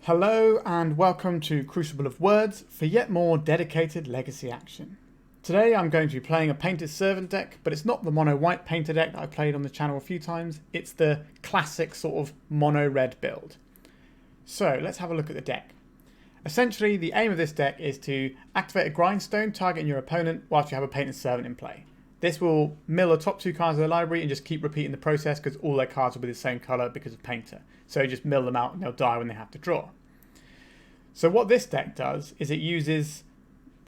Hello and welcome to Crucible of Words for yet more dedicated legacy action. Today I'm going to be playing a painted servant deck, but it's not the mono white painter deck that I played on the channel a few times, it's the classic sort of mono red build. So let's have a look at the deck. Essentially the aim of this deck is to activate a grindstone targeting your opponent whilst you have a painted servant in play. This will mill the top two cards of the library and just keep repeating the process because all their cards will be the same colour because of painter. So just mill them out and they'll die when they have to draw. So what this deck does is it uses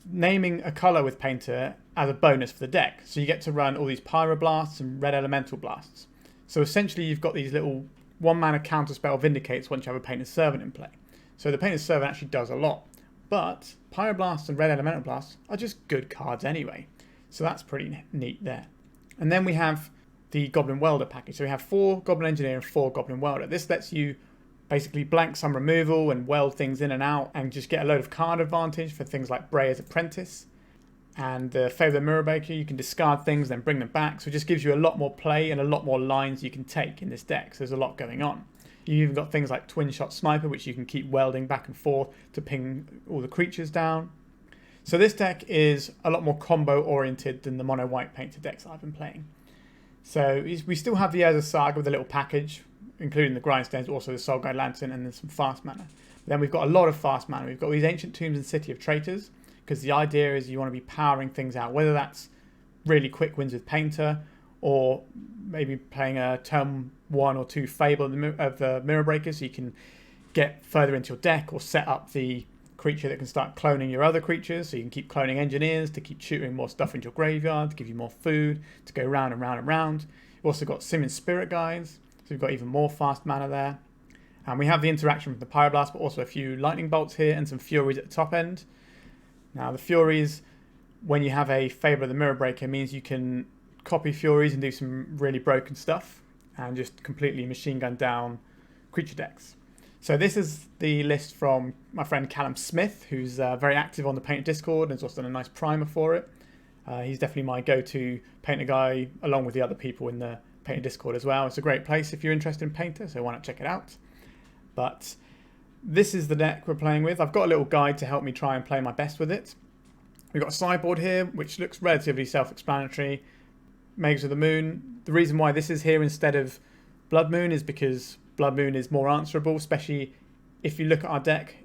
naming a colour with painter as a bonus for the deck. So you get to run all these pyroblasts and red elemental blasts. So essentially you've got these little 1-mana counterspell vindicates once you have a painted servant in play. So the painted servant actually does a lot. But pyroblasts and red elemental blasts are just good cards anyway. So that's pretty neat there. And then we have the Goblin Welder package. So we have 4 Goblin Engineer and 4 Goblin Welder. This lets you basically blank some removal and weld things in and out and just get a load of card advantage for things like Brayer's Apprentice. And the Fable Mirror Baker, you can discard things then bring them back. So it just gives you a lot more play and a lot more lines you can take in this deck. So there's a lot going on. You've even got things like Twin Shot Sniper, which you can keep welding back and forth to ping all the creatures down. So this deck is a lot more combo oriented than the mono white painted decks I've been playing. So we still have the Urza Saga with a little package, including the Grindstones, also the Soul Guide Lantern, and then some fast mana. Then we've got a lot of fast mana. We've got these Ancient Tombs and City of Traitors, because the idea is you want to be powering things out, whether that's really quick wins with Painter, or maybe playing a turn 1 or 2 Fable of the Mirror Breaker, so you can get further into your deck, or set up the creature that can start cloning your other creatures, so you can keep cloning engineers to keep shooting more stuff into your graveyard, to give you more food, to go round and round and round. We've also got Simmons Spirit Guides, so we've got even more fast mana there. And we have the interaction with the Pyroblast, but also a few Lightning Bolts here and some Furies at the top end. Now the Furies, when you have a Fable of the Mirror Breaker, means you can copy Furies and do some really broken stuff and just completely machine gun down creature decks. So this is the list from my friend Callum Smith, who's very active on the Painter Discord and has also done a nice primer for it. He's definitely my go-to Painter guy, along with the other people in the Painter Discord as well. It's a great place if you're interested in Painter, so why not check it out. But this is the deck we're playing with. I've got a little guide to help me try and play my best with it. We've got a sideboard here, which looks relatively self-explanatory. Mages of the Moon. The reason why this is here instead of Blood Moon is because Blood Moon is more answerable, especially if you look at our deck.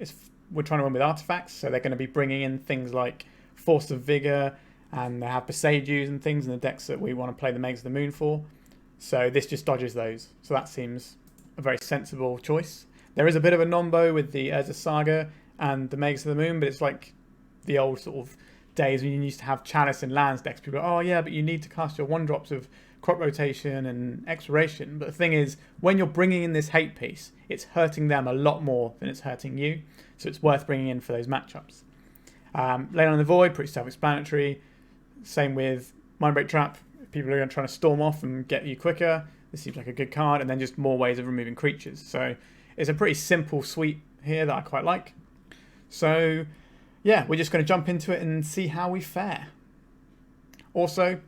We're trying to run with artifacts, so they're going to be bringing in things like Force of Vigor, and they have Besages and things in the decks that we want to play the Mages of the Moon for. So this just dodges those. So that seems a very sensible choice. There is a bit of a nombo with the Urza Saga and the Mages of the Moon, but it's like the old sort of days when you used to have Chalice and lands decks. People go, oh yeah, but you need to cast your 1-drops of crop rotation and exploration. But the thing is, when you're bringing in this hate piece, it's hurting them a lot more than it's hurting you. So it's worth bringing in for those matchups. Lane on the Void, pretty self-explanatory. Same with Mindbreak Trap. People are trying to storm off and get you quicker. This seems like a good card. And then just more ways of removing creatures. So it's a pretty simple sweep here that I quite like. So yeah, we're just going to jump into it and see how we fare. Also,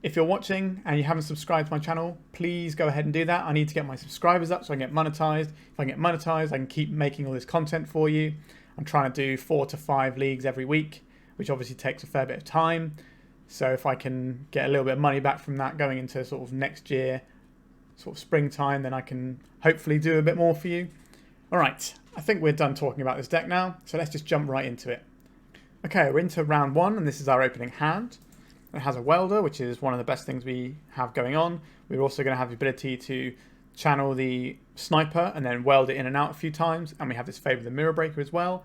if you're watching and you haven't subscribed to my channel, please go ahead and do that. I need to get my subscribers up so I can get monetized. If I can get monetized, I can keep making all this content for you. I'm trying to do 4 to 5 leagues every week, which obviously takes a fair bit of time. So if I can get a little bit of money back from that going into sort of next year, sort of springtime, then I can hopefully do a bit more for you. All right, I think we're done talking about this deck now, so let's just jump right into it. Okay, we're into round 1, and this is our opening hand. It has a Welder, which is one of the best things we have going on. We're also going to have the ability to channel the Sniper and then weld it in and out a few times, and we have this Fable of the Mirror Breaker as well.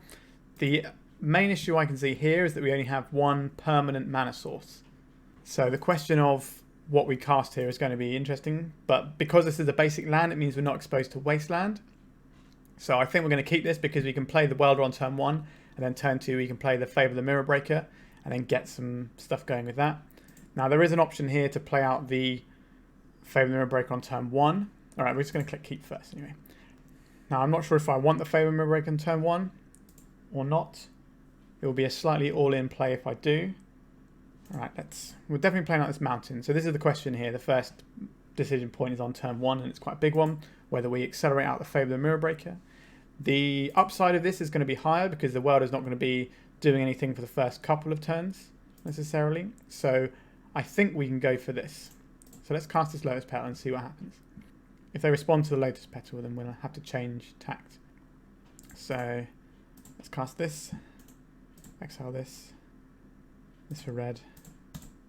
The main issue I can see here is that we only have 1 permanent mana source. So the question of what we cast here is going to be interesting, but because this is a basic land, it means we're not exposed to Wasteland. So I think we're going to keep this because we can play the Welder on turn 1, and then turn 2 we can play the Fable of the Mirror Breaker, and then get some stuff going with that. Now there is an option here to play out the Fable of the Mirror Breaker on turn 1. Alright, we're just going to click keep first anyway. Now I'm not sure if I want the Fable of the Mirror Breaker on turn 1 or not. It will be a slightly all-in play if I do. Alright, we're definitely playing out this mountain. So this is the question here. The first decision point is on turn 1, and it's quite a big one, whether we accelerate out the Fable of the Mirror Breaker. The upside of this is going to be higher because the welder's not going to be doing anything for the first couple of turns necessarily. So I think we can go for this. So let's cast this Lotus Petal and see what happens. If they respond to the Lotus Petal, then we'll have to change tact. So let's cast this, exile this for red,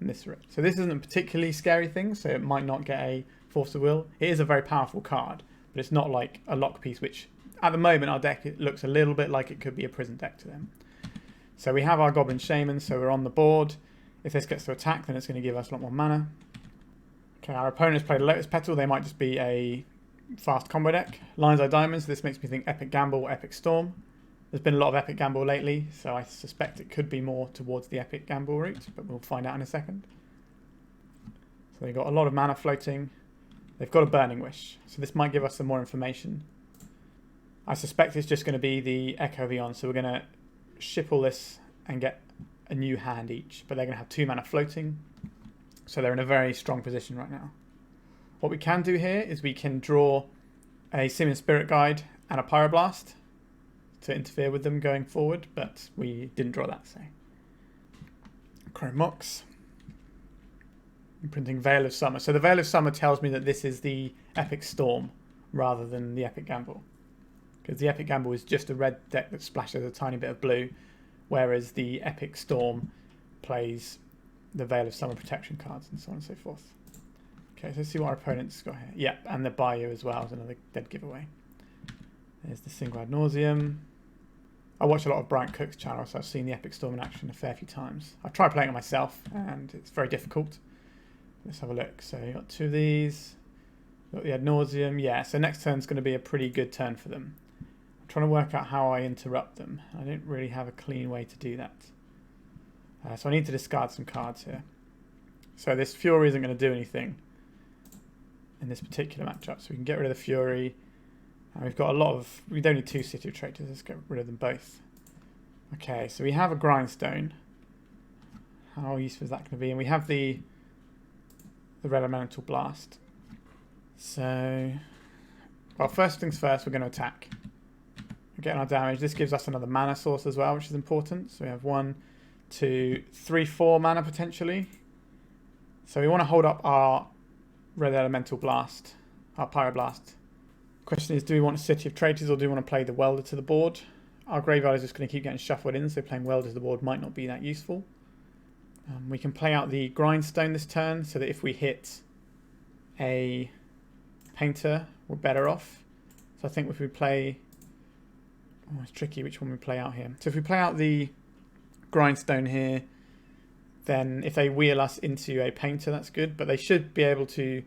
and this for red. So this isn't a particularly scary thing, so it might not get a Force of Will. It is a very powerful card, but it's not like a lock piece, which at the moment our deck, it looks a little bit like it could be a prison deck to them. So we have our Goblin Shaman, so we're on the board. If this gets to attack, then it's going to give us a lot more mana. Okay, our opponent's played a Lotus Petal. They might just be a fast combo deck. Lion's Eye Diamonds, this makes me think Epic Gamble, Epic Storm. There's been a lot of Epic Gamble lately, so I suspect it could be more towards the Epic Gamble route, but we'll find out in a second. So they've got a lot of mana floating. They've got a Burning Wish, so this might give us some more information. I suspect it's just going to be the Echo of Eon, so we're going to ship all this and get a new hand each, but they're going to have 2 mana floating, so they're in a very strong position right now. What we can do here is we can draw a Simian Spirit Guide and a Pyroblast to interfere with them going forward, but we didn't draw that, so. Chrome Mox. I'm printing Veil of Summer. So the Veil of Summer tells me that this is the Epic Storm rather than the Epic Gamble. Because the Epic Gamble is just a red deck that splashes a tiny bit of blue, whereas the Epic Storm plays the Veil of Summer protection cards and so on and so forth. Okay, so let's see what our opponent's got here. Yep, and the Bayou as well is another dead giveaway. There's the single ad nauseum. I watch a lot of Brian Cook's channel, so I've seen the Epic Storm in action a fair few times. I've tried playing it myself, and it's very difficult. Let's have a look. So you got 2 of these. Got the ad nauseum. Yeah, so next turn's going to be a pretty good turn for them. I'm trying to work out how I interrupt them. I don't really have a clean way to do that. So I need to discard some cards here. So this Fury isn't going to do anything in this particular matchup, so we can get rid of the Fury. And we've got a lot of... We don't need 2 City of Traitors. Let's get rid of them both. Okay, so we have a Grindstone. How useful is that going to be? And we have the Red Elemental Blast. So, well, first things first, we're going to attack. We're getting our damage. This gives us another mana source as well, which is important. So we have 1, 2, 3, 4 mana potentially. So we want to hold up our Red Elemental Blast, our Pyroblast. Question is, do we want a City of Traitors or do we want to play the Welder to the board? Our graveyard is just going to keep getting shuffled in, so playing Welder to the board might not be that useful. We can play out the Grindstone this turn, so that if we hit a Painter, we're better off. So I think if we play... Oh, it's tricky which one we play out here. So if we play out the Grindstone here, then if they wheel us into a Painter, that's good. But they should be able to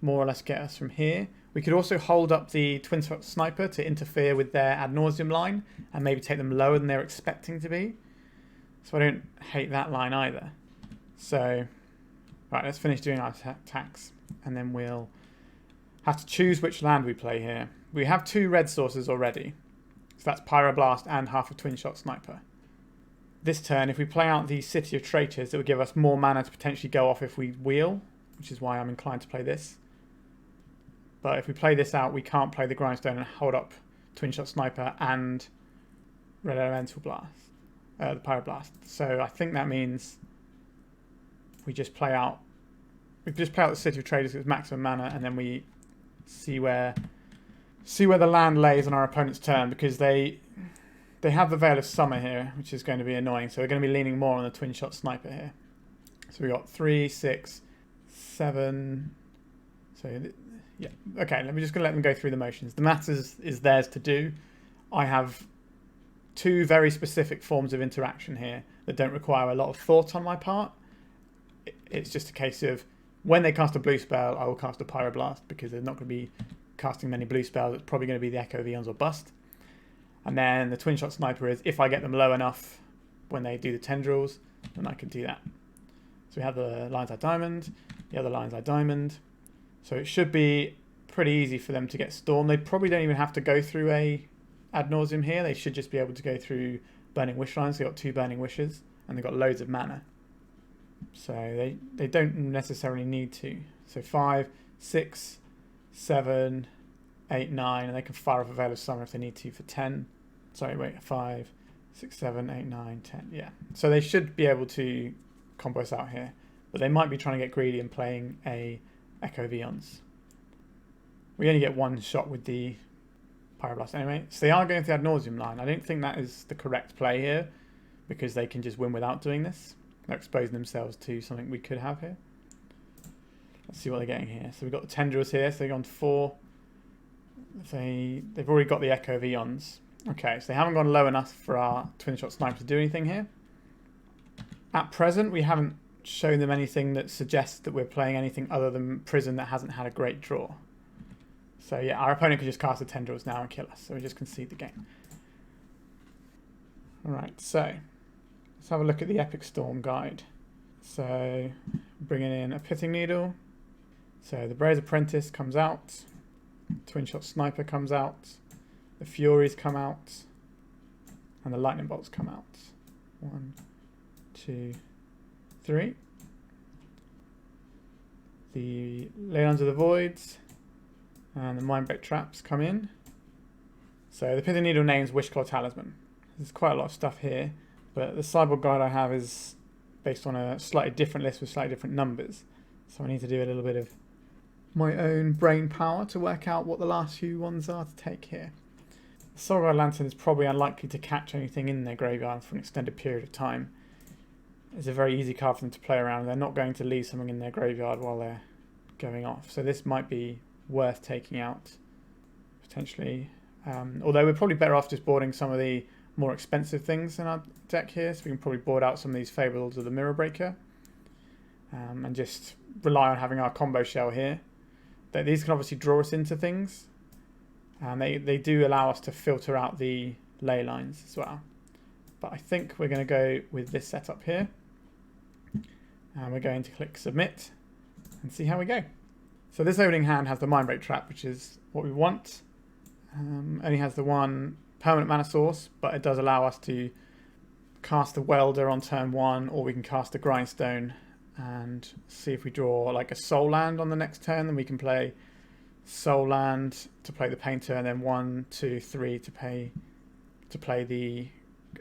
more or less get us from here. We could also hold up the Twin Shot Sniper to interfere with their ad nauseum line and maybe take them lower than they're expecting to be. So I don't hate that line either. So, right, let's finish doing our attacks, and then we'll have to choose which land we play here. We have 2 red sources already, so that's Pyroblast and half a Twin Shot Sniper. This turn, if we play out the City of Traitors, it will give us more mana to potentially go off if we wheel, which is why I'm inclined to play this. But if we play this out, we can't play the Grindstone and hold up Twin Shot Sniper and Red Elemental Blast, the Pyroblast. So I think that means we just play out the City of Traitors with maximum mana, and then we see where the land lays on our opponent's turn, because they have the Veil of Summer here, which is going to be annoying. So we're going to be leaning more on the Twin Shot Sniper here. So we got 3, 6, 7. So yeah, okay. Let me just let them go through the motions. The math is theirs to do. I have 2 very specific forms of interaction here that don't require a lot of thought on my part. It's just a case of when they cast a blue spell, I will cast a Pyroblast, because they're not going to be casting many blue spells. It's probably going to be the Echo of Eons or Bust. And then the Twin Shot Sniper is, if I get them low enough when they do the tendrils, then I can do that. So we have the Lion's Eye Diamond, the other Lion's Eye Diamond. So it should be pretty easy for them to get Storm. They probably don't even have to go through a ad nauseum here. They should just be able to go through Burning Wish lines. They've got 2 Burning Wishes, and they've got loads of mana. So they don't necessarily need to. So 5, 6, 7, 8, 9, and they can fire off a Veil of Summer if they need to for 10. Sorry, wait, 5, 6, 7, 8, 9, 10. Yeah. So they should be able to combo us out here, but they might be trying to get greedy and playing a Echo Vions. We only get one shot with the Pyroblast anyway. So they are going for the Ad Nauseam line. I don't think that is the correct play here, because they can just win without doing this. They're exposing themselves to something we could have here. Let's see what they're getting here. So we've got the Tendrils here, so they've gone 4. They've already got the Echo Vions. Okay, so they haven't gone low enough for our Twin Shot Sniper to do anything here. At present, we haven't shown them anything that suggests that we're playing anything other than Prison that hasn't had a great draw. So yeah, our opponent could just cast the Tendrils now and kill us, so we just concede the game. Alright, so let's have a look at the Epic Storm guide. So bringing in a Pithing Needle. So the Brazen Apprentice comes out. Twin Shot Sniper comes out. The Furies come out. And the Lightning Bolts come out. 1, 2, 3. The Leylands of the Voids and the Mindbreak Traps come in. So the Pithing Needle names Wishclaw Talisman. There's quite a lot of stuff here, but the sideboard guide I have is based on a slightly different list with slightly different numbers. So I need to do a little bit of my own brain power to work out what the last few ones are to take here. The Soulguide Lantern is probably unlikely to catch anything in their graveyard for an extended period of time. It's a very easy card for them to play around. They're not going to leave something in their graveyard while they're going off. So this might be worth taking out, potentially. Although we're probably better off just boarding some of the more expensive things in our deck here. So we can probably board out some of these Fables of the Mirror Breaker. And just rely on having our combo shell here. These can obviously draw us into things. And they do allow us to filter out the ley lines as well. But I think we're going to go with this setup here. And we're going to click Submit and see how we go. So this opening hand has the Mindbreak Trap, which is what we want. Only has the one permanent mana source, but it does allow us to cast the Welder on turn 1, or we can cast the Grindstone and see if we draw like a Soul Land on the next turn. Then we can play Soul Land to play the Painter, and then 1, 2, 3 to play the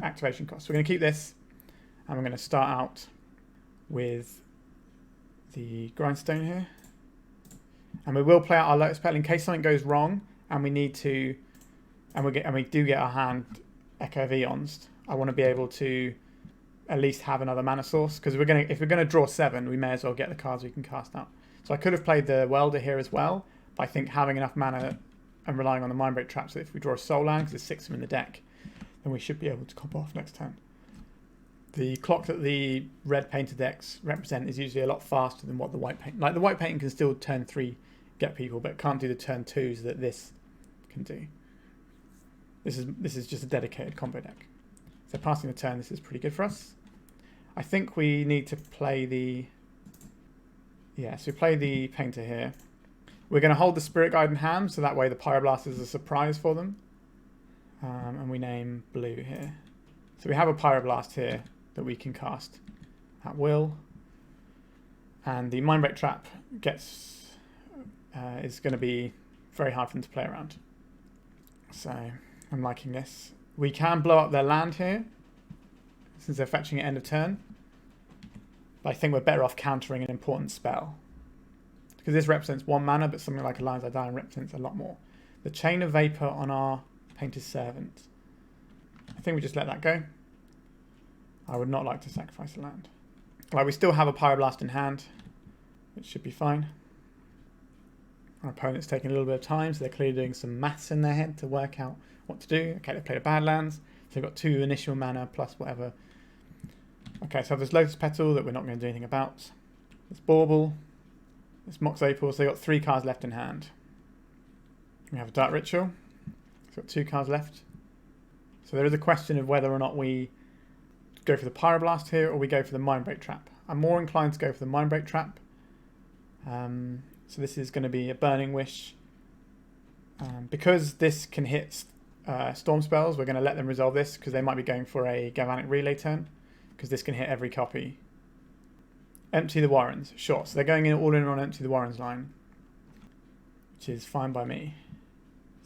activation cost. So we're going to keep this, and we're going to start out with the Grindstone here. And we will play out our Lotus Petal in case something goes wrong and we need to, and we do get our hand Echo Vions. I want to be able to at least have another mana source, because if we're gonna draw 7, we may as well get the cards we can cast out. So I could have played the Welder here as well, but I think having enough mana and relying on the Mindbreak Traps, so if we draw a Soul Land, because there's 6 of them in the deck, then we should be able to comp off next turn. The clock that the red painted decks represent is usually a lot faster than what the white paint. Like the white painting can still turn 3 get people, but it can't do the turn 2s that this can do. This is just a dedicated combo deck. So passing the turn, this is pretty good for us. I think we need to play the... Yeah, so we play the Painter here. We're going to hold the Spirit Guide in hand, so that way the Pyroblast is a surprise for them. And we name blue here. So we have a Pyroblast here that we can cast at will. And the Mindbreak Trap is going to be very hard for them to play around. So I'm liking this. We can blow up their land here, since they're fetching at end of turn. But I think we're better off countering an important spell, because this represents 1 mana, but something like a Lion's Eye Diamond represents a lot more. The Chain of Vapor on our Painter's Servant. I think we just let that go. I would not like to sacrifice a land. Like, we still have a Pyroblast in hand, which should be fine. Our opponent's taking a little bit of time, so they're clearly doing some maths in their head to work out what to do. Okay, they played a Badlands, so they've got 2 initial mana plus whatever. Okay, so there's Lotus Petal that we're not going to do anything about. There's Bauble. There's Mox Opal, so they've got 3 cards left in hand. We have a Dark Ritual. It's got 2 cards left. So there is a question of whether or not we go for the Pyroblast here or we go for the Mindbreak Trap. I'm more inclined to go for the Mindbreak Trap. So this is going to be a Burning Wish. Because this can hit Storm spells, we're going to let them resolve this, because they might be going for a Galvanic Relay turn, because this can hit every copy. Empty the Warrens. Sure, so they're going all in on Empty the Warrens line, which is fine by me.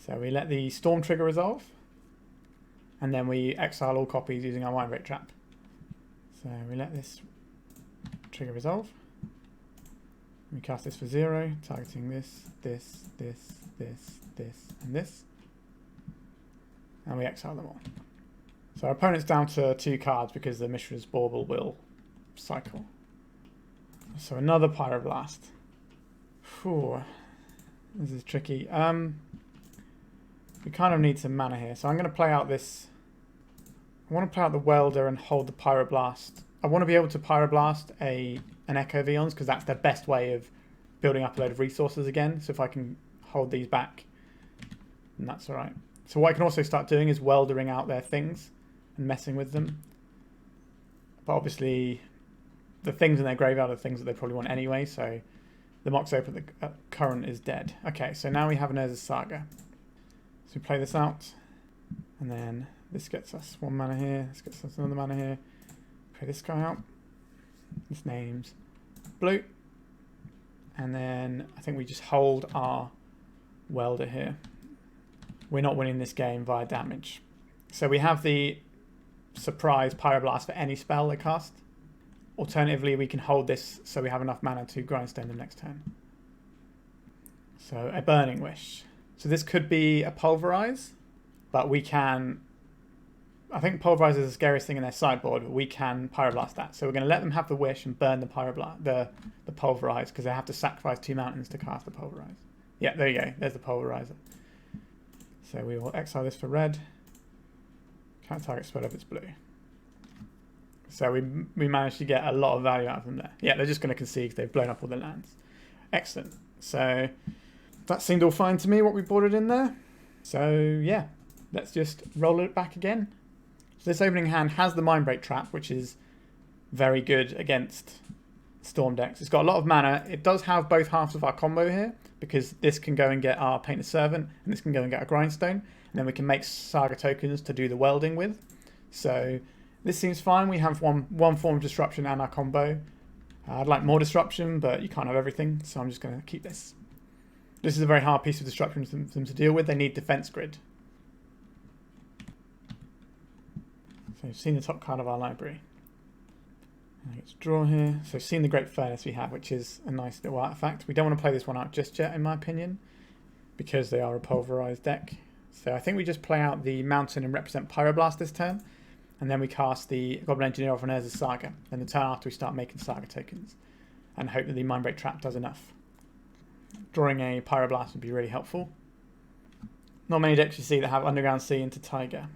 So we let the storm trigger resolve, and then we exile all copies using our mind break trap. So we let this trigger resolve. We cast this for 0, targeting this, this, this, this, this, and this. And we exile them all. So our opponent's down to 2 cards because the Mishra's Bauble will cycle. So another Pyroblast. Whew. This is tricky. We kind of need some mana here. So I'm going to play out this. I want to play out the Welder and hold the Pyroblast. I want to be able to Pyroblast an Echo Vions because that's the best way of building up a load of resources again. So if I can hold these back, then that's alright. So what I can also start doing is weldering out their things and messing with them. But obviously the things in their graveyard are things that they probably want anyway, so the Mox Open at the current is dead. Okay, so now we have an Urza's Saga. So we play this out, and then this gets us 1 mana here, this gets us another mana here. Play this guy out. This name's blue. And then I think we just hold our Welder here. We're not winning this game via damage. So we have the surprise Pyroblast for any spell they cast. Alternatively, we can hold this so we have enough mana to grindstone them next turn. So a Burning Wish. So this could be a Pulverize, but we can... I think Pulverize is the scariest thing in their sideboard, but we can Pyroblast that. So we're going to let them have the Wish and burn the the Pulverize, because they have to sacrifice 2 mountains to cast the Pulverize. Yeah, there you go. There's the Pulverizer. So we will exile this for red. Can't target spell if it's blue. So we managed to get a lot of value out of them there. Yeah, they're just going to concede because they've blown up all the lands. Excellent. So that seemed all fine to me, what we boarded in there. So yeah, let's just roll it back again. So this opening hand has the Mindbreak Trap, which is very good against Storm decks. It's got a lot of mana. It does have both halves of our combo here, because this can go and get our Painted Servant, and this can go and get a Grindstone, and then we can make Saga tokens to do the welding with. So this seems fine. We have one form of disruption and our combo. I'd like more disruption, but you can't have everything, so I'm just going to keep this. This is a very hard piece of disruption for them to deal with. They need defense grid. So you've seen the top card of our library. Let's draw here. So seen the Great Furnace we have, which is a nice little artifact. We don't want to play this one out just yet, in my opinion, because they are a pulverized deck. So I think we just play out the Mountain and represent Pyroblast this turn, and then we cast the Goblin Engineer off on Urza's Saga. And the turn after we start making Saga tokens, and hope that the Mindbreak Trap does enough. Drawing a Pyroblast would be really helpful. Not many decks you see that have Underground Sea into Tiger.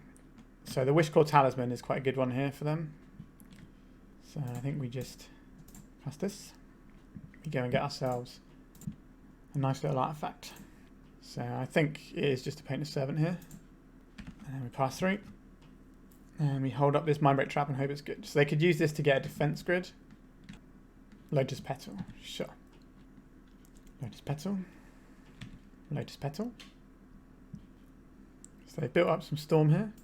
So the Wishclaw Talisman is quite a good one here for them. So I think we just cast this. We go and get ourselves a nice little artifact. So I think it is just a Painted Servant here. And then we pass through. And we hold up this Mindbreak Trap and hope it's good. So they could use this to get a defense grid. Lotus Petal, sure. Lotus Petal. Lotus Petal. So they built up some Storm here.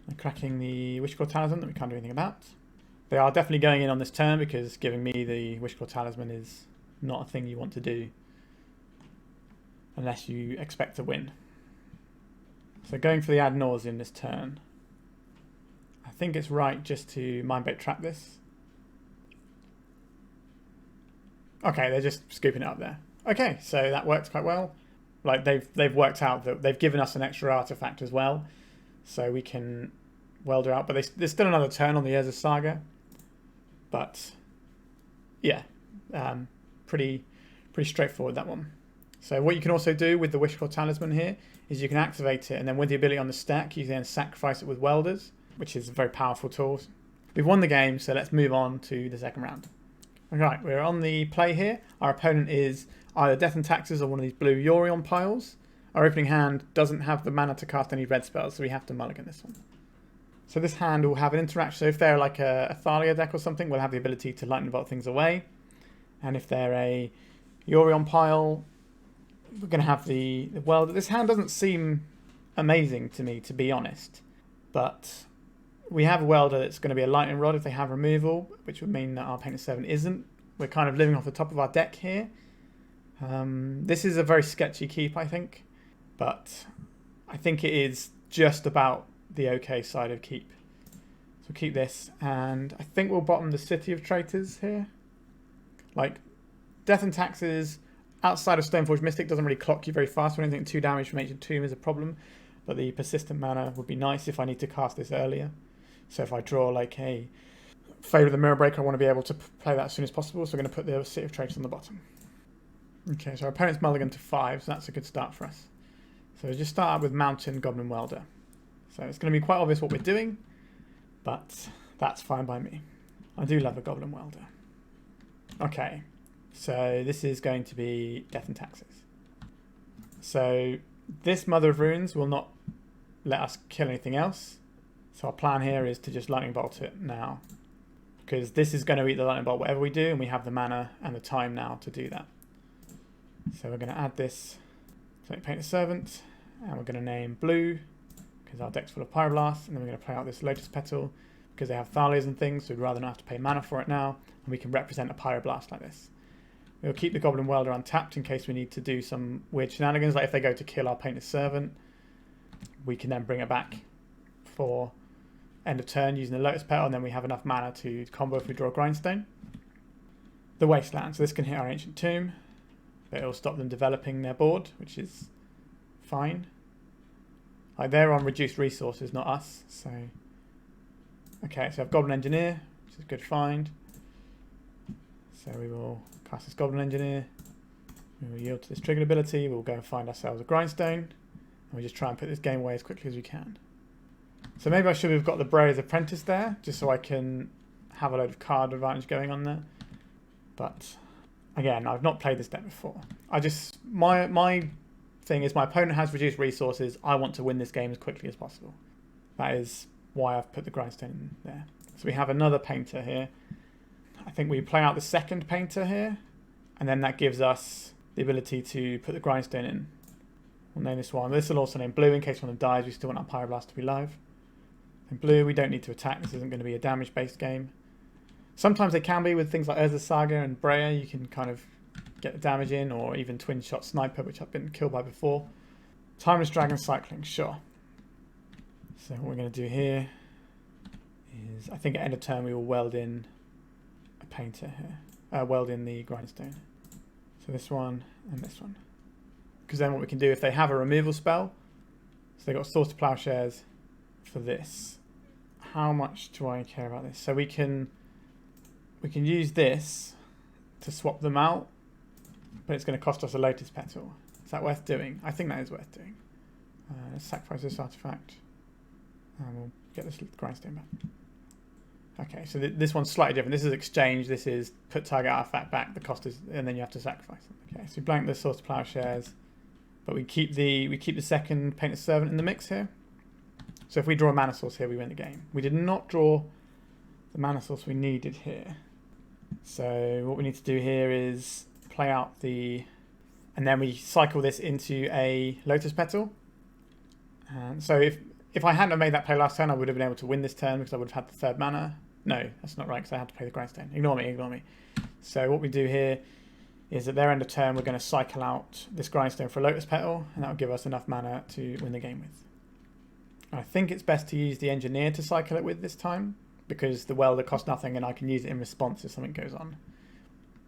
They're cracking the Wishclaw Talisman that we can't do anything about. They are definitely going in on this turn, because giving me the Wishclaw Talisman is not a thing you want to do unless you expect to win. So going for the Ad Nauseam this turn. I think it's right just to Mindbreak Trap this. Okay, they're just scooping it up there. Okay, so that works quite well. Like they've worked out that they've given us an extra artifact as well, so we can welder out. But there's still another turn on the Urza's Saga. But yeah, pretty straightforward, that one. So what you can also do with the Wishclaw Talisman here is you can activate it, and then with the ability on the stack, you then sacrifice it with welders, which is a very powerful tool. We've won the game, so let's move on to the second round. Alright, we're on the play here. Our opponent is either Death and Taxes or one of these blue Yorion piles. Our opening hand doesn't have the mana to cast any red spells, so we have to mulligan this one. So this hand will have an interaction. So if they're like a Thalia deck or something, we'll have the ability to lightning bolt things away. And if they're a Yorion pile, we're going to have the Welder. This hand doesn't seem amazing to me, to be honest. But we have a Welder that's going to be a Lightning Rod if they have removal, which would mean that our Painted Servant isn't. We're kind of living off the top of our deck here. This is a very sketchy keep, I think. but I think it is just about the okay side of keep. So keep this, and I think we'll bottom the City of Traitors here. Like, Death and Taxes outside of Stoneforge Mystic doesn't really clock you very fast. So anything 2 damage from Ancient Tomb is a problem, but the persistent mana would be nice if I need to cast this earlier. So if I draw like a Fable of the Mirror Breaker, I want to be able to play that as soon as possible. So we're going to put the City of Traitors on the bottom. Okay, so our opponent's mulligan to 5, so that's a good start for us. So just start out with Mountain Goblin Welder. So it's going to be quite obvious what we're doing, but that's fine by me. I do love a Goblin Welder. Okay, so this is going to be Death and Taxes. So this Mother of Runes will not let us kill anything else. So our plan here is to just Lightning Bolt it now, because this is going to eat the Lightning Bolt whatever we do, and we have the mana and the time now to do that. So we're going to add this to Painted Servant, and we're going to name Blue, because our deck's full of Pyroblasts, and then we're going to play out this Lotus Petal, because they have Thalias and things, so we'd rather not have to pay mana for it now, and we can represent a Pyroblast like this. We'll keep the Goblin Welder untapped in case we need to do some weird shenanigans, like if they go to kill our Painted Servant, we can then bring it back for end of turn using the Lotus Petal, and then we have enough mana to combo if we draw a Grindstone. The Wasteland, so this can hit our Ancient Tomb, but it'll stop them developing their board, which is fine. Like, they're on reduced resources, not us. So, okay, so I have Goblin Engineer, which is a good find. So we will cast this Goblin Engineer. We will yield to this triggered ability. We'll go and find ourselves a Grindstone, and we just try and put this game away as quickly as we can. So maybe I should have got the Brayer's Apprentice there, just so I can have a load of card advantage going on there. But again, I've not played this deck before. My thing is my opponent has reduced resources. I want to win this game as quickly as possible. That is why I've put the Grindstone in there. So we have another Painter here. I think we play out the second Painter here, and then that gives us the ability to put the Grindstone in. We'll name this one. This will also name Blue in case one of them dies. We still want our Pyroblast to be live. And Blue, we don't need to attack. This isn't going to be a damage-based game. Sometimes they can be with things like Urza Saga and Breyer. You can kind of get the damage in, or even Twin Shot Sniper, which I've been killed by before. Timeless Dragon Cycling, sure. So what we're going to do here is, I think at end of turn we will weld in a Painter here. Weld in the Grindstone. So this one and this one. Because then what we can do, if they have a removal spell, so they've got Swords to Plowshares for this. How much do I care about this? So we can use this to swap them out, but it's going to cost us a Lotus Petal. Is that worth doing? I think that is worth doing. Let's sacrifice this artifact, and we'll get this Grindstone back. Okay, so this one's slightly different. This is exchange. This is put target artifact back. The cost is, and then you have to sacrifice it. Okay, so we blank the Swords to Plowshares, but we keep the second Painted Servant in the mix here. So if we draw a mana source here, we win the game. We did not draw the mana source we needed here. So what we need to do here is play out the, and then we cycle this into a Lotus Petal. And so if I hadn't have made that play last turn, I would have been able to win this turn because I would have had the third mana. No, that's not right because I had to play the Grindstone. Ignore me. So what we do here is at their end of turn, we're going to cycle out this Grindstone for a Lotus Petal, and that will give us enough mana to win the game with. I think it's best to use the Engineer to cycle it with this time, because the Welder costs nothing and I can use it in response if something goes on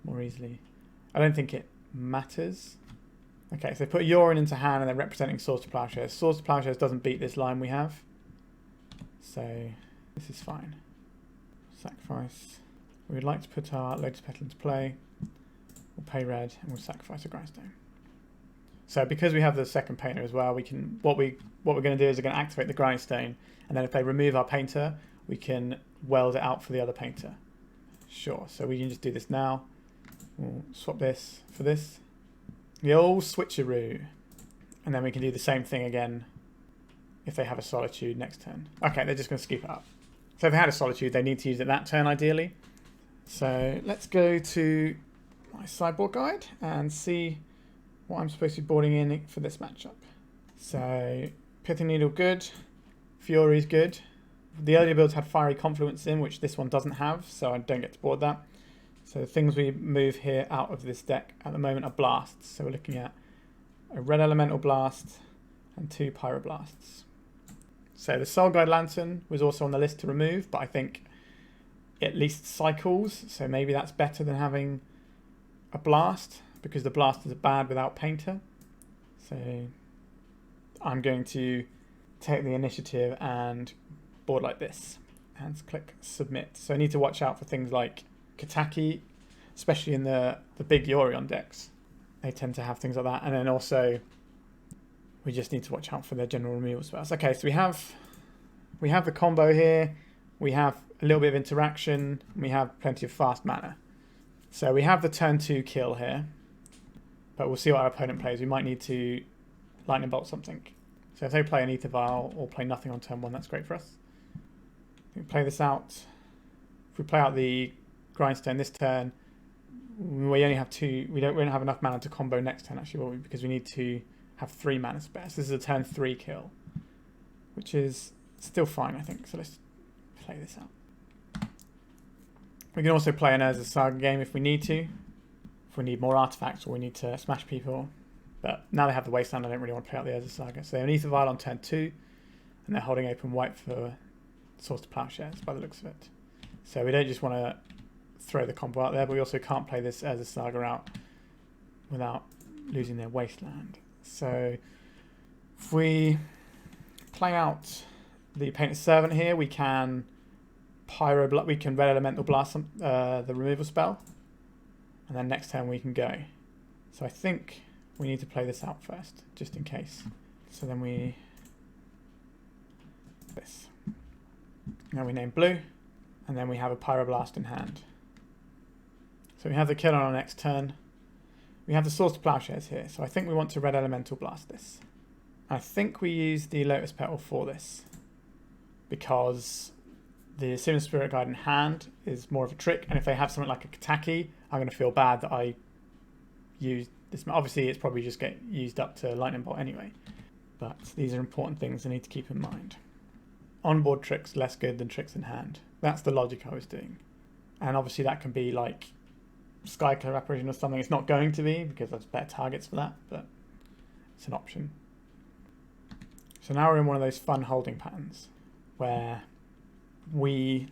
more easily. I don't think it matters. Okay, so they put Yorin into hand and they're representing Swords to Plowshares. Swords to Plowshares doesn't beat this line we have, so this is fine. Sacrifice. We would like to put our Lotus Petal into play. We'll pay red and we'll sacrifice a Grindstone. So because we have the second Painter as well, we can what we're going to do is we're going to activate the Grindstone, and then if they remove our Painter, we can weld it out for the other Painter. Sure, so we can just do this now. We'll swap this for this. The old switcheroo. And then we can do the same thing again if they have a Solitude next turn. Okay, they're just going to scoop it up. So if they had a Solitude, they need to use it that turn ideally. So let's go to my sideboard guide and see what I'm supposed to be boarding in for this matchup. So Pithing Needle good, Fury's good. The earlier builds had Fiery Confluence in, which this one doesn't have, so I don't get to board that. So the things we move here out of this deck at the moment are blasts. So we're looking at a red elemental blast, and 2 Pyroblasts. So the Soul Guide Lantern was also on the list to remove, but I think it at least cycles, so maybe that's better than having a blast, because the blasters are bad without Painter. So I'm going to take the initiative and board like this and click submit. So I need to watch out for things like Kataki, especially in the big Yorion decks. They tend to have things like that. And then also we just need to watch out for their general removal spells. Okay, so we have the combo here. We have a little bit of interaction. We have plenty of fast mana. So we have the turn 2 kill here, but we'll see what our opponent plays. We might need to lightning bolt something. So if they play an Ether Vial or play nothing on turn 1, that's great for us. We play this out. If we play out the Grindstone this turn, we only have 2. We don't have enough mana to combo next turn, actually, will we? Because we need to have 3 mana spare. So this is a turn 3 kill, which is still fine, I think. So let's play this out. We can also play an Urza Saga game if we need to. If we need more artifacts or we need to smash people. But now they have the Wasteland, I don't really want to play out the Urza Saga. So they have an Ether Vial on turn 2, and they're holding open white for Source to Plowshares by the looks of it. So we don't just want to throw the combo out there, but we also can't play this Urza Saga out without losing their Wasteland. So if we play out the Painted Servant here, we can we can Red Elemental Blast the removal spell, and then next turn we can go. So I think we need to play this out first, just in case. So then we this. Now we name blue, and then we have a Pyroblast in hand. So we have the kill on our next turn. We have the Source to Plowshares here, so I think we want to Red Elemental Blast this. I think we use the Lotus Petal for this, because the Searing Spirit Guide in hand is more of a trick, and if they have something like a Kataki, I'm going to feel bad that I used this. Obviously, it's probably just get used up to Lightning Bolt anyway, but these are important things I need to keep in mind. Onboard tricks less good than tricks in hand. That's the logic I was doing. And obviously that can be like Skyclave Apparition or something. It's not going to be, because there's better targets for that, but it's an option. So now we're in one of those fun holding patterns where we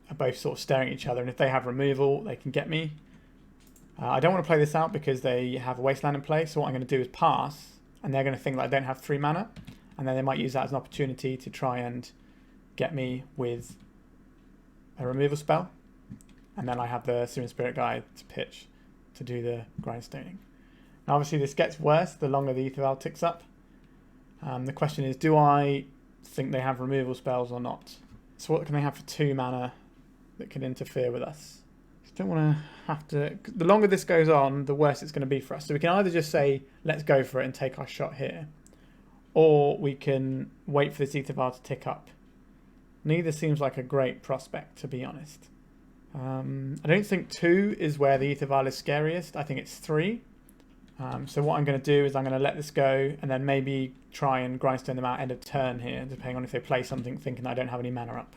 are both sort of staring at each other, and if they have removal, they can get me. I don't want to play this out because they have a Wasteland in play, so what I'm going to do is pass, and they're going to think that I don't have 3 mana, and then they might use that as an opportunity to try and get me with a removal spell, and then I have the Searing Spirit Guide to pitch to do the Grindstoning. Now obviously this gets worse the longer the Ether Vial ticks up. The question is, do I think they have removal spells or not? So what can they have for 2 mana that can interfere with us? Just don't want to have to... The longer this goes on, the worse it's going to be for us. So we can either just say, let's go for it and take our shot here, or we can wait for this Ether Vial to tick up. Neither seems like a great prospect, to be honest. I don't think 2 is where the Ether Vial is scariest. I think it's 3. So what I'm going to do is I'm going to let this go, and then maybe try and Grindstone them out end of turn here, depending on if they play something thinking I don't have any mana up,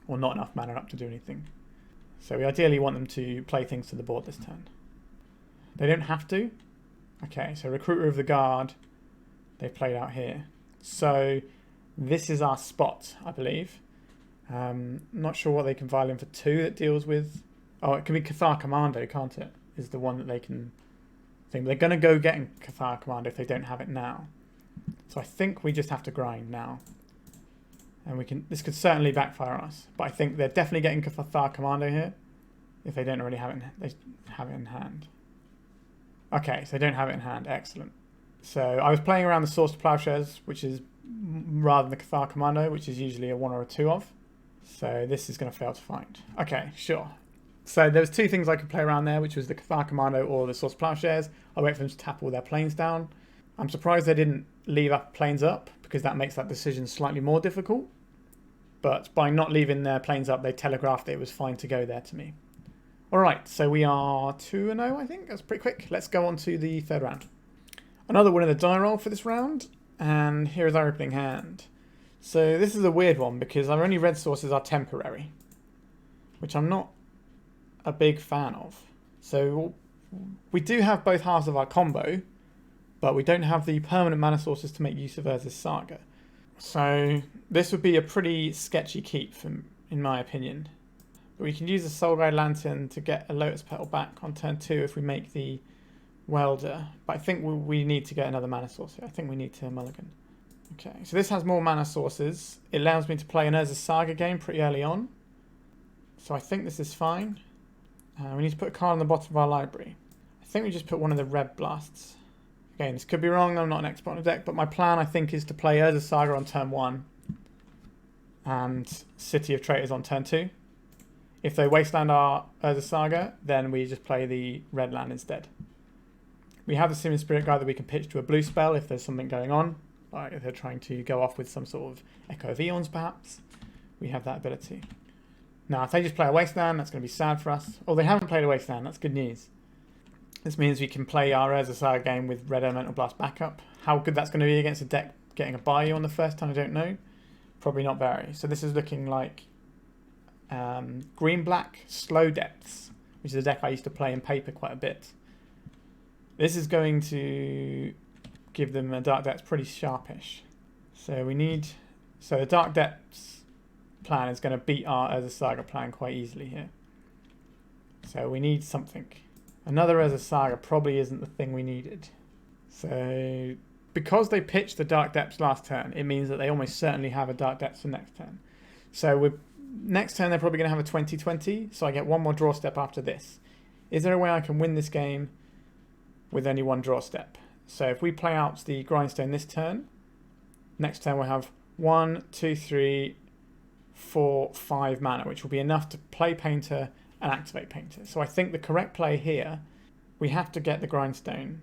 or not enough mana up to do anything. So we ideally want them to play things to the board this turn. They don't have to. Okay, so Recruiter of the Guard, they've played out here. So this is our spot, I believe. Not sure what they can vial in for 2 that deals with... Oh, it can be Cathar Commando, can't it? Is the one that they can think. They're going to go getting Cathar Commando if they don't have it now. So I think we just have to grind now. And we can... This could certainly backfire us. But I think they're definitely getting Cathar Commando here. If they don't already have it, they have it in hand. Okay, so they don't have it in hand. Excellent. So I was playing around the Source to Plowshares, which is rather than the Cathar Commando, which is usually a 1 or a 2 of. So this is going to fail to find. Okay, sure. So there's 2 things I could play around there, which was the Cathar Commando or the Source Plowshares. I'll wait for them to tap all their planes down. I'm surprised they didn't leave up planes up, because that makes that decision slightly more difficult. But by not leaving their planes up, they telegraphed that it was fine to go there to me. All right, so we are 2-0, I think. That's pretty quick. Let's go on to the 3rd round. Another win in the die roll for this round, and here is our opening hand. So this is a weird one, because our only red sources are temporary, which I'm not a big fan of. So we do have both halves of our combo, but we don't have the permanent mana sources to make use of Urza's Saga. So this would be a pretty sketchy keep, in my opinion. But we can use the Soul Guide Lantern to get a Lotus Petal back on turn 2 if we make the Welder. But I think we need to get another mana source here. I think we need to mulligan. Okay, so this has more mana sources. It allows me to play an Urza's Saga game pretty early on. So I think this is fine. We need to put a card on the bottom of our library. I think we just put one of the Red Blasts. Again, this could be wrong. I'm not an expert on the deck, but my plan, I think, is to play Urza's Saga on turn 1 and City of Traitors on turn 2. If they wasteland our Urza's Saga, then we just play the red land instead. We have the Simian Spirit Guide that we can pitch to a blue spell if there's something going on, like if they're trying to go off with some sort of Echo of Eons, perhaps. We have that ability. Now, if they just play a wasteland, that's going to be sad for us. Oh, they haven't played a wasteland. That's good news. This means we can play our Urza's Saga game with Red Elemental Blast backup. How good that's going to be against a deck getting a Bayou on the first turn, I don't know. Probably not very. So this is looking like Green-Black Slow Depths, which is a deck I used to play in paper quite a bit. This is going to give them a Dark Depths pretty sharpish. So the Dark Depths plan is going to beat our Urza's Saga plan quite easily here. So we need something. Another Urza's Saga probably isn't the thing we needed. So because they pitched the Dark Depths last turn, it means that they almost certainly have a Dark Depths for next turn. So next turn they're probably going to have a 20-20, so I get one more draw step after this. Is there a way I can win this game with only one draw step? So if we play out the Grindstone this turn, next turn we'll have 1, 2, 3, 4, 5 mana, which will be enough to play Painter and activate Painter. So I think the correct play here, we have to get the Grindstone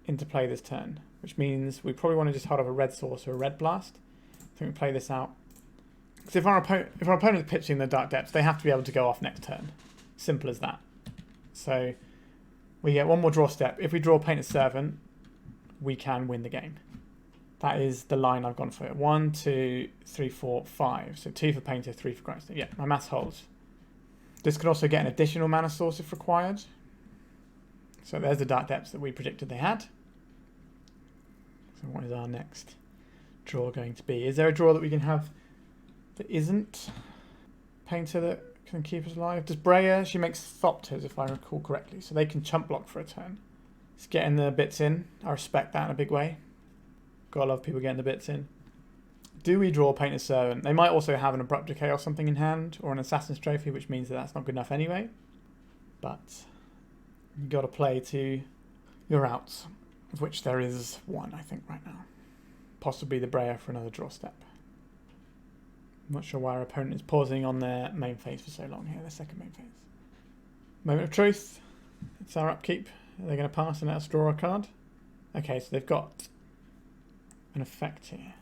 into play this turn, which means we probably want to just hold up a red source or a red blast. I think we play this out. Because if our opponent's pitching the Dark Depths, they have to be able to go off next turn. Simple as that. So we get one more draw step. If we draw Painted Servant, we can win the game. That is the line I've gone for. 1, 2, 3, 4, 5. So 2 for Painter, 3 for Grindstone. Yeah, my maths holds. This could also get an additional mana source if required. So there's the Dark Depths that we predicted they had. So what is our next draw going to be? Is there a draw that we can have that isn't Painter that can keep us alive? Does Breya? She makes Thopters, if I recall correctly. So they can chump block for a turn. It's getting the bits in. I respect that in a big way. Gotta love people getting the bits in. Do we draw Painted Servant? They might also have an Abrupt Decay or something in hand, or an Assassin's Trophy, which means that that's not good enough anyway. But you got to play to your outs, of which there is one, I think, right now. Possibly the Breya for another draw step. I'm not sure why our opponent is pausing on their main phase for so long here, their second main phase. Moment of Truth. It's our upkeep. Are they going to pass and let us draw a card? Okay, so they've got an effect here.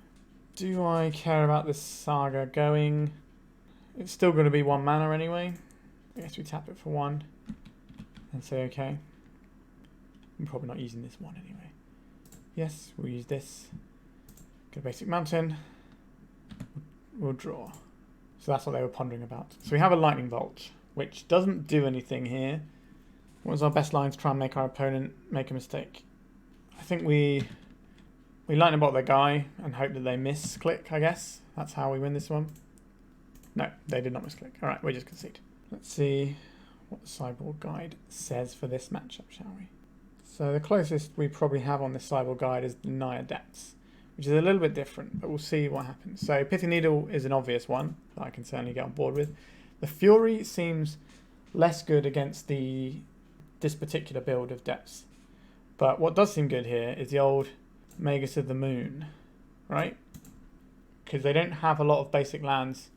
Do I care about this Saga going? It's still going to be 1 mana anyway. I guess we tap it for 1 and say okay. I'm probably not using this one anyway. Yes, we'll use this. Get a basic mountain. We'll draw. So that's what they were pondering about. So we have a Lightning Bolt, which doesn't do anything here. What was our best line to try and make our opponent make a mistake? I think we Lightning Bolt their guy and hope that they misclick, I guess. That's how we win this one. No, they did not misclick. Alright, we just concede. Let's see what the Sideboard Guide says for this matchup, shall we? So the closest we probably have on this Sideboard Guide is the Naya Depths, which is a little bit different, but we'll see what happens. So Pithy Needle is an obvious one that I can certainly get on board with. The Fury seems less good against this particular build of Depths. But what does seem good here is the old Magus of the Moon, right? Because they don't have a lot of basic lands.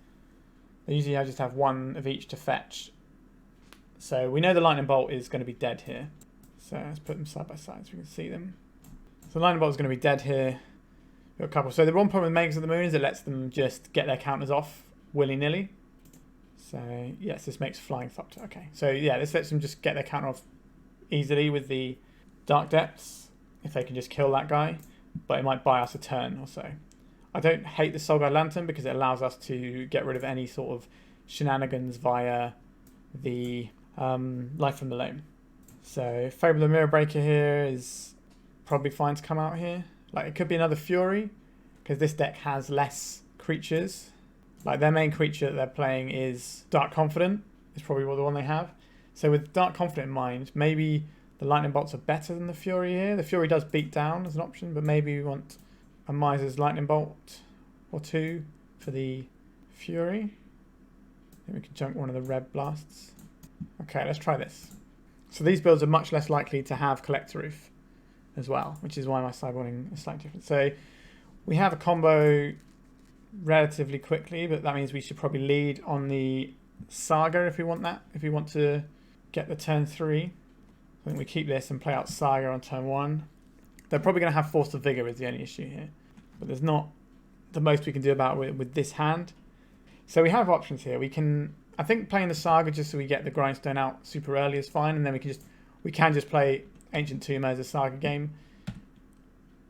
They usually just have 1 of each to fetch. So we know the Lightning Bolt is going to be dead here. So let's put them side by side so we can see them. So the Lightning Bolt is going to be dead here. We've got a couple. So the one problem with Magus of the Moon is it lets them just get their counters off willy-nilly. So yes, this makes Flying Thopter. Okay, so yeah, this lets them just get their counter off easily with the Dark Depths, if they can just kill that guy. But it might buy us a turn or so. I don't hate the Soul Guide Lantern because it allows us to get rid of any sort of shenanigans via the Life from the Loam. So Fable the Mirror Breaker here is probably fine to come out here. Like, it could be another Fury, because this deck has less creatures. Like, their main creature that they're playing is Dark Confident, is probably the one they have. So with Dark Confident in mind, maybe the Lightning Bolts are better than the Fury here. The Fury does beat down as an option, but maybe we want a Miser's Lightning Bolt or two for the Fury. Then we can junk one of the Red Blasts. Okay, let's try this. So these builds are much less likely to have Collector Roof as well, which is why my sideboarding is slightly different. So we have a combo relatively quickly, but that means we should probably lead on the Saga if we want that, if we want to get the turn 3. I think we keep this and play out Saga on turn 1. They're probably going to have Force of Vigor is the only issue here, but there's not the most we can do about it with this hand. So we have options here. We can, I think playing the Saga just so we get the Grindstone out super early is fine, and then we can just play Ancient Tomb as a Saga game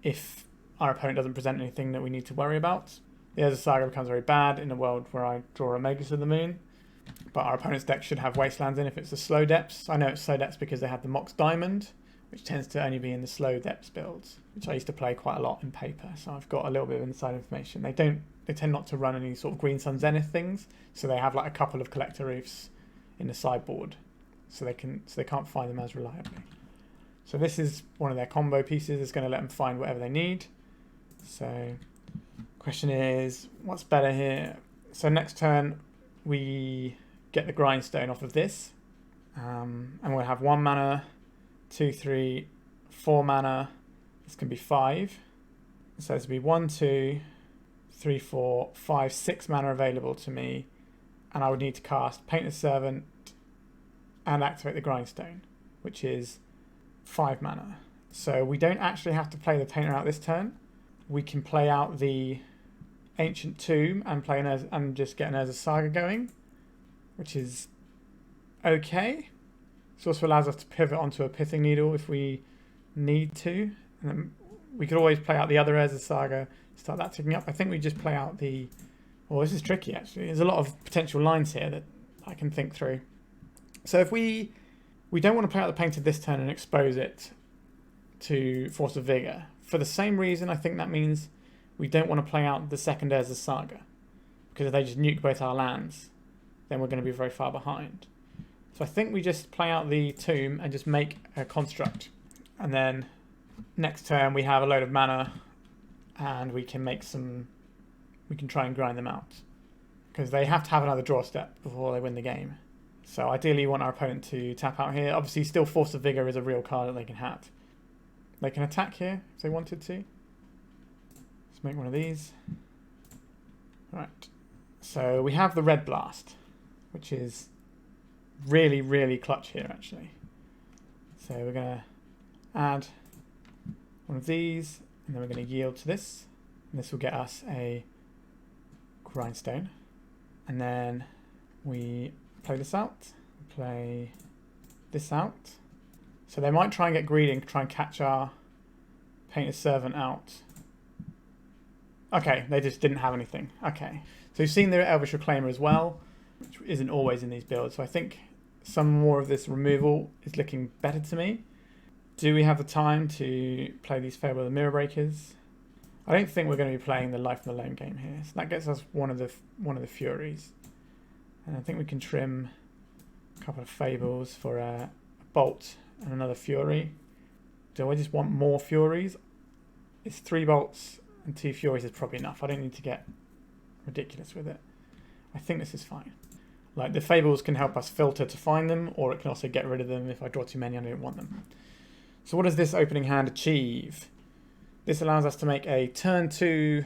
if our opponent doesn't present anything that we need to worry about. The Urza Saga becomes very bad in a world where I draw a Magus of the Moon, but our opponent's deck should have Wastelands in if it's the slow depths. I know it's slow depths because they have the Mox Diamond, which tends to only be in the slow depths builds, which I used to play quite a lot in paper, so I've got a little bit of inside information. They tend not to run any sort of Green Sun Zenith things, so they have like a couple of Collector Roofs in the sideboard, so they can't find them as reliably. So this is one of their combo pieces. It's going to let them find whatever they need. So question is, what's better here? So next turn we get the Grindstone off of this, and we'll have 1 mana, 2, 3, 4 mana. This can be 5. So this will be 1, 2, 3, 4, 5, 6 mana available to me, and I would need to cast Painter's Servant and activate the Grindstone, which is 5 mana. So we don't actually have to play the Painter out this turn. We can play out the Ancient Tomb and play and just get an Urza Saga going, which is okay. This also allows us to pivot onto a Pithing Needle if we need to. And then we could always play out the other Urza Saga, start that ticking up. I think we just play out the... Well, this is tricky, actually. There's a lot of potential lines here that I can think through. So if we don't want to play out the Painter this turn and expose it to Force of Vigor. For the same reason, I think that means we don't want to play out the second Urza Saga, because if they just nuke both our lands, then we're going to be very far behind. So I think we just play out the Tomb and just make a construct, and then next turn we have a load of mana and we can try and grind them out, because they have to have another draw step before they win the game. So ideally you want our opponent to tap out here. Obviously still Force of Vigor is a real card that they can have. They can attack here if they wanted to. Let's make one of these. Right. So we have the Red Blast, which is really, really clutch here actually. So we're going to add one of these, and then we're going to yield to this. And this will get us a Grindstone. And then we play this out, play this out. So they might try and get greedy and try and catch our Painter's Servant out. Okay, they just didn't have anything. Okay. So you've seen the Elvish Reclaimer as well, which isn't always in these builds. So I think some more of this removal is looking better to me. Do we have the time to play these Fable of the Mirror Breakers? I don't think we're going to be playing the Life and the Loam game here. So that gets us one of the Furies. And I think we can trim a couple of Fables for a Bolt and another Fury. Do I just want more Furies? It's 3 Bolts and 2 Furies is probably enough. I don't need to get ridiculous with it. I think this is fine. Like, the Fables can help us filter to find them, or it can also get rid of them if I draw too many and I don't want them. So what does this opening hand achieve? This allows us to make a turn 2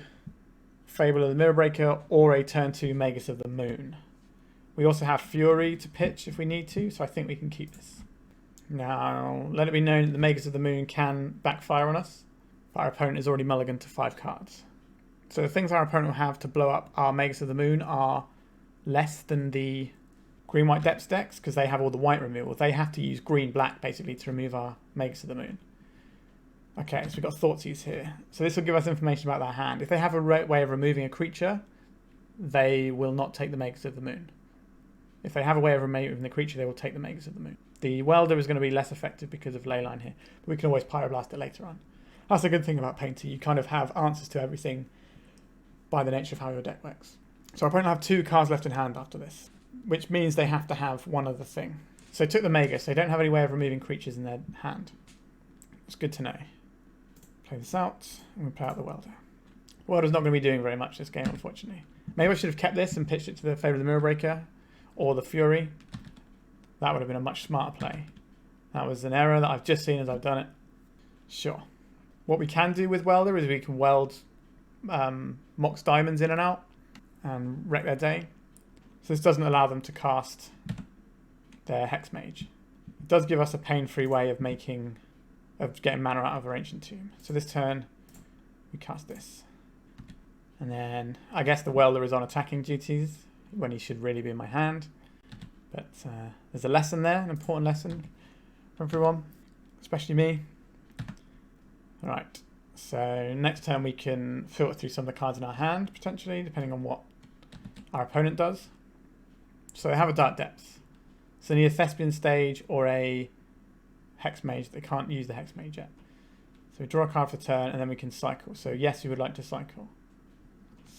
Fable of the Mirror Breaker or a turn 2 Magus of the Moon. We also have Fury to pitch if we need to, so I think we can keep this. Now, let it be known that the Magus of the Moon can backfire on us, but our opponent is already mulliganed to 5 cards. So the things our opponent will have to blow up our Magus of the Moon are less than the green-white depths decks, because they have all the white removal. They have to use green-black, basically, to remove our Magus of the Moon. Okay, so we've got Thoughtseize here. So this will give us information about their hand. If they have a way of removing a creature, they will not take the Magus of the Moon. If they have a way of removing the creature, they will take the Magus of the Moon. The Welder is going to be less effective because of Leyline here, but we can always Pyroblast it later on. That's a good thing about Painter. You kind of have answers to everything by the nature of how your deck works. So our opponent will have 2 cards left in hand after this, which means they have to have one other thing. So they took the Magus. They don't have any way of removing creatures in their hand. It's good to know. Play this out, and we play out the Welder. The Welder's not going to be doing very much this game, unfortunately. Maybe I should have kept this and pitched it to the Fable of the Mirror Breaker or the Fury. That would have been a much smarter play. That was an error that I've just seen as I've done it. Sure. What we can do with Welder is we can weld Mox Diamonds in and out and wreck their day. So this doesn't allow them to cast their Hex Mage. It does give us a pain-free way of getting mana out of our Ancient Tomb. So this turn, we cast this. And then I guess the Welder is on attacking duties when he should really be in my hand. But there's a lesson there, an important lesson for everyone, especially me. Alright, so next turn we can filter through some of the cards in our hand, potentially, depending on what our opponent does. So they have a Dark Depths. So they need a Thespian Stage or a Hex Mage. They can't use the Hex Mage yet. So we draw a card for turn and then we can cycle. So yes, we would like to cycle.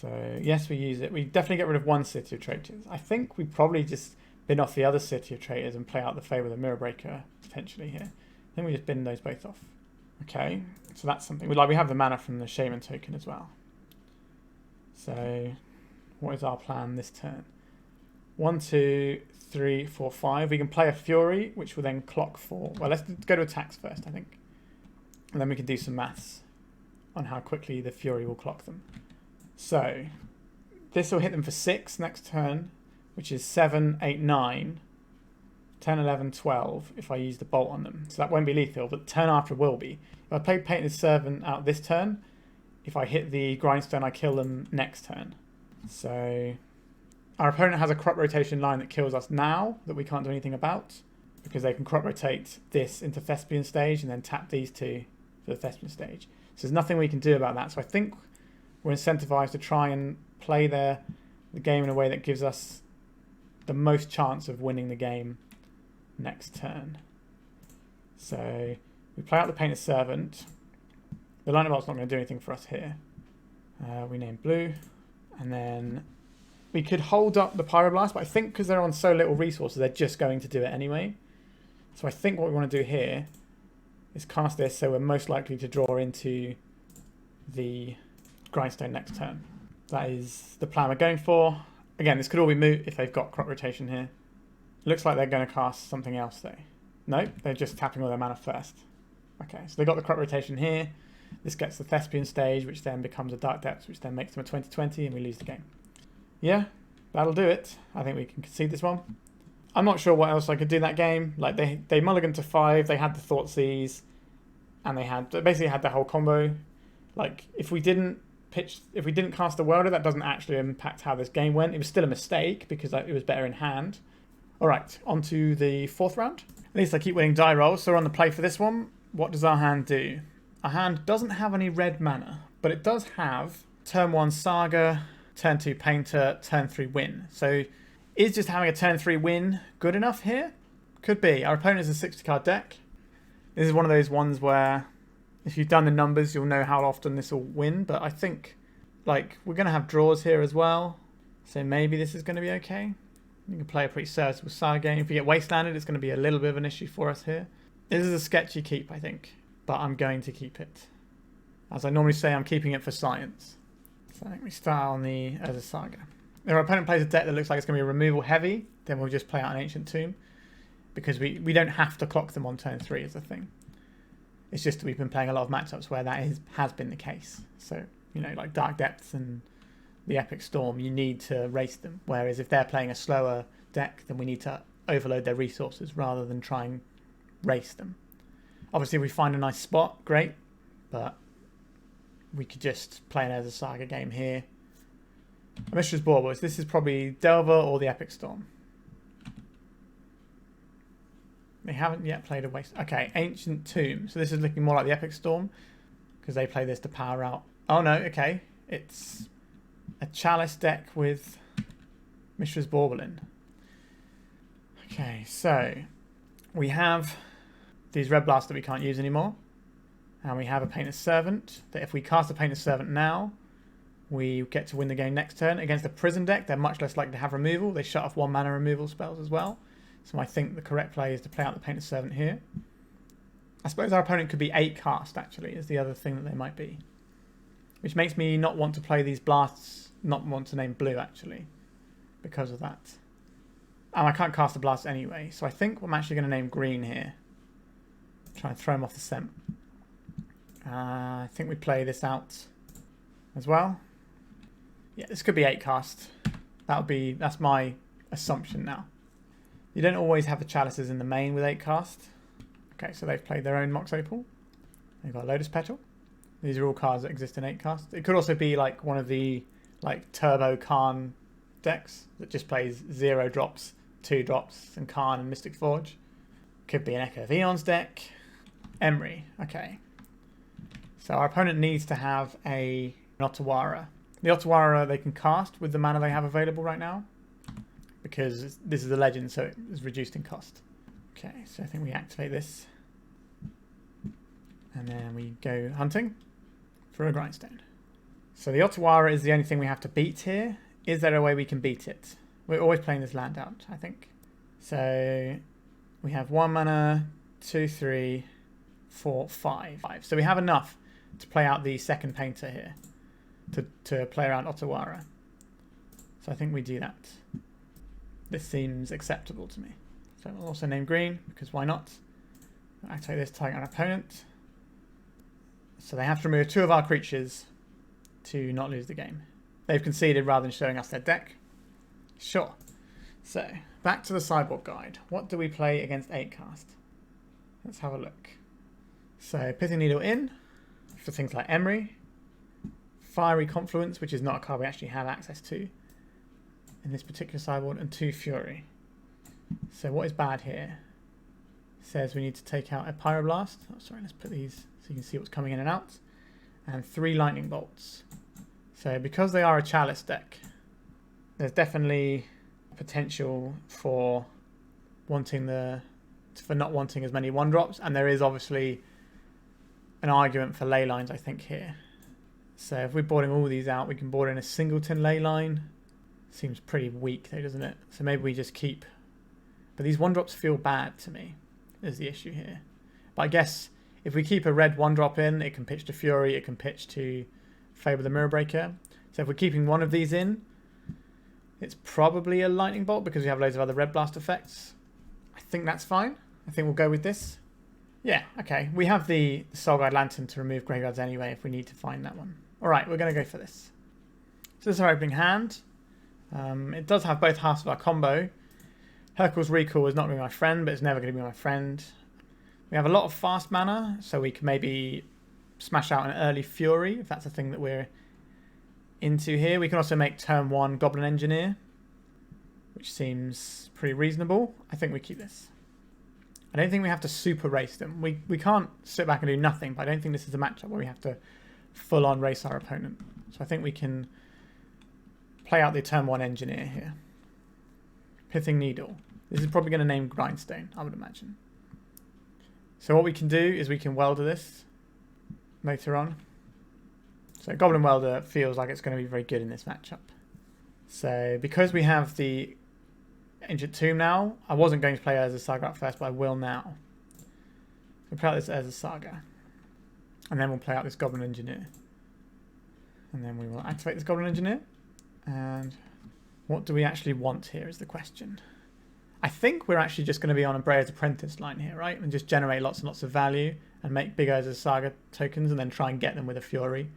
So yes, we use it. We definitely get rid of one City of Traitors. I think we probably just bin off the other City of Traitors and play out the Fable of the Mirror Breaker potentially here. I think we just bin those both off. Okay, so that's something. We have the mana from the Shaman token as well. So what is our plan this turn? 1, 2, 3, 4, 5. We can play a Fury, which will then clock 4. Well, let's go to attacks first, I think. And then we can do some maths on how quickly the Fury will clock them. So this will hit them for 6 next turn, which is 7, 8, 9, 10, 11, 12 if I use the bolt on them. So that won't be lethal, but the turn after will be. If I play Painted Servant out this turn, if I hit the Grindstone, I kill them next turn. So our opponent has a crop rotation line that kills us now that we can't do anything about because they can crop rotate this into Thespian Stage and then tap these 2 for the Thespian Stage. So there's nothing we can do about that. So I think we're incentivized to try and play the game in a way that gives us the most chance of winning the game next turn. So we play out the Painted Servant. The Lightning Bolt's not going to do anything for us here. We name blue. And then we could hold up the Pyroblast, but I think because they're on so little resources, they're just going to do it anyway. So I think what we want to do here is cast this so we're most likely to draw into the Grindstone next turn. That is the plan we're going for. Again, this could all be moot if they've got crop rotation here. Looks like they're going to cast something else though. Nope, they're just tapping all their mana first. Okay, so they got the crop rotation here. This gets the Thespian Stage, which then becomes a Dark Depths, which then makes them a 20/20, and we lose the game. Yeah, that'll do it. I think we can concede this one. I'm not sure what else I could do that game. Like they mulliganed to 5, they had the Thoughtseize, and they basically had the whole combo. Like if we didn't cast the Welder, that doesn't actually impact how this game went. It was still a mistake because it was better in hand. All right, on to the 4th round. At least I keep winning die rolls, so we're on the play for this one. What does our hand do? Our hand doesn't have any red mana, but it does have turn 1 Saga, turn 2 Painter, turn 3 Win. So is just having a turn 3 Win good enough here? Could be. Our opponent is a 60-card deck. This is one of those ones where if you've done the numbers, you'll know how often this will win, but I think like we're going to have draws here as well, so maybe this is going to be okay. You can play a pretty serviceable Saga game. If we get Wastelanded, it's going to be a little bit of an issue for us here. This is a sketchy keep, I think, but I'm going to keep it. As I normally say, I'm keeping it for science. So I think we start on the Urza Saga. If our opponent plays a deck that looks like it's going to be removal heavy, then we'll just play out an Ancient Tomb because we don't have to clock them on turn 3 as a thing. It's just that we've been playing a lot of matchups where that has been the case. So, you know, like Dark Depths and the Epic Storm, you need to race them. Whereas if they're playing a slower deck, then we need to overload their resources rather than try and race them. Obviously, if we find a nice spot, great. But we could just play an Urza Saga game here. Mishra's Baubles. This is probably Delver or the Epic Storm. They haven't yet played a waste. Okay, Ancient Tomb. So this is looking more like the Epic Storm because they play this to power out. Oh no, okay. It's a Chalice deck with Mishra's Bauble in. Okay, so we have these Red Blasts that we can't use anymore. And we have a Painter's Servant, that if we cast a Painter's Servant now, we get to win the game next turn. Against a Prison deck, they're much less likely to have removal. They shut off 1 mana removal spells as well. So I think the correct play is to play out the Painter's Servant here. I suppose our opponent could be 8 cast, actually, is the other thing that they might be. Which makes me not want to play these blasts, not want to name blue, actually, because of that. And I can't cast the blast anyway, so I think I'm actually going to name green here. Try and throw him off the scent. I think we play this out as well. Yeah, this could be 8 cast. That's my assumption now. You don't always have the chalices in the main with 8 cast. Okay, so they've played their own Mox Opal. They've got Lotus Petal. These are all cards that exist in 8 cast. It could also be like one of the Turbo Khan decks that just plays 0 drops, 2 drops, and Khan and Mystic Forge. Could be an Echo of Eons deck. Emery, okay. So our opponent needs to have an Otawara. The Otawara they can cast with the mana they have available right now, because this is a legend, so it is reduced in cost. Okay, so I think we activate this. And then we go hunting for a Grindstone. So the Otawara is the only thing we have to beat here. Is there a way we can beat it? We're always playing this land out, I think. So we have 1 mana, 2, 3, 4, 5. So we have enough to play out the second painter here, to play around Otawara. So I think we do that. This seems acceptable to me. So we'll also name green, because why not? We'll activate this, target our opponent. So they have to remove 2 of our creatures to not lose the game. They've conceded rather than showing us their deck. Sure. So, back to the sideboard guide. What do we play against 8 cast? Let's have a look. So, Pithing Needle in for things like Emery. Fiery Confluence, which is not a card we actually have access to in this particular sideboard, and 2 Fury. So what is bad here? It says we need to take out a Pyroblast. Oh, sorry, let's put these so you can see what's coming in and out. And 3 Lightning Bolts. So because they are a Chalice deck, there's definitely potential for not wanting as many 1-drops, and there is obviously an argument for ley lines, I think, here. So if we're boarding all these out, we can board in a singleton ley line. Seems pretty weak though, doesn't it? So maybe we just keep... But these 1-drops feel bad to me, is the issue here. But I guess if we keep a red 1-drop in, it can pitch to Fury, it can pitch to Fable the Mirror Breaker. So if we're keeping one of these in, it's probably a Lightning Bolt because we have loads of other Red Blast effects. I think that's fine. I think we'll go with this. Yeah, okay. We have the Soulguide Lantern to remove graveyards anyway if we need to find that one. Alright, we're going to go for this. So this is our opening hand. It does have both halves of our combo. Hercule's Recall is not going to be my friend, but it's never going to be my friend. We have a lot of fast mana, so we can maybe smash out an early Fury, if that's a thing that we're into here. We can also make turn 1 Goblin Engineer, which seems pretty reasonable. I think we keep this. I don't think we have to super race them. We can't sit back and do nothing, but I don't think this is a matchup where we have to full on race our opponent. So I think we can play out the turn 1 Engineer here. Pithing Needle. This is probably going to name Grindstone, I would imagine. So what we can do is we can welder this later on. So Goblin Welder feels like it's going to be very good in this matchup. So because we have the Ancient Tomb now, I wasn't going to play Urza's Saga at first, but I will now. We'll play out this Urza's Saga. And then we'll play out this Goblin Engineer. And then we will activate this Goblin Engineer. And what do we actually want here is the question. I think we're actually just going to be on a Brea's Apprentice line here, right? And just generate lots and lots of value and make big Urza's Saga tokens and then try and get them with a Fury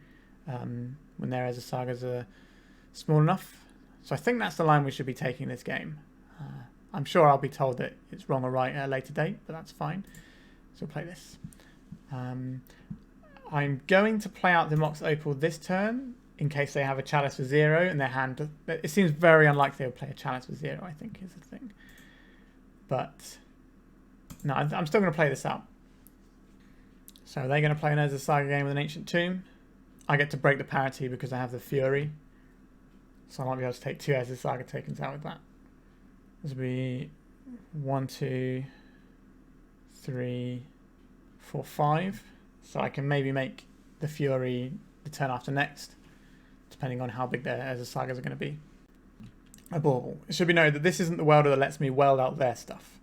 when their Urza's Sagas are small enough. So I think that's the line we should be taking this game. I'm sure I'll be told that it's wrong or right at a later date, but that's fine. So we'll play this. I'm going to play out the Mox Opal this turn in case they have a Chalice for 0 in their hand. It seems very unlikely they would play a Chalice for 0, I think, is the thing. But no, I'm still going to play this out. So they're going to play an Urza's Saga game with an Ancient Tomb. I get to break the parity because I have the Fury. So I might be able to take 2 Urza's Saga tokens out with that. This will be 1, 2, 3, 4, 5. So I can maybe make the Fury the turn after next, depending on how big their Urza Sagas are going to be. A bauble. It should be noted that this isn't the welder that lets me weld out their stuff.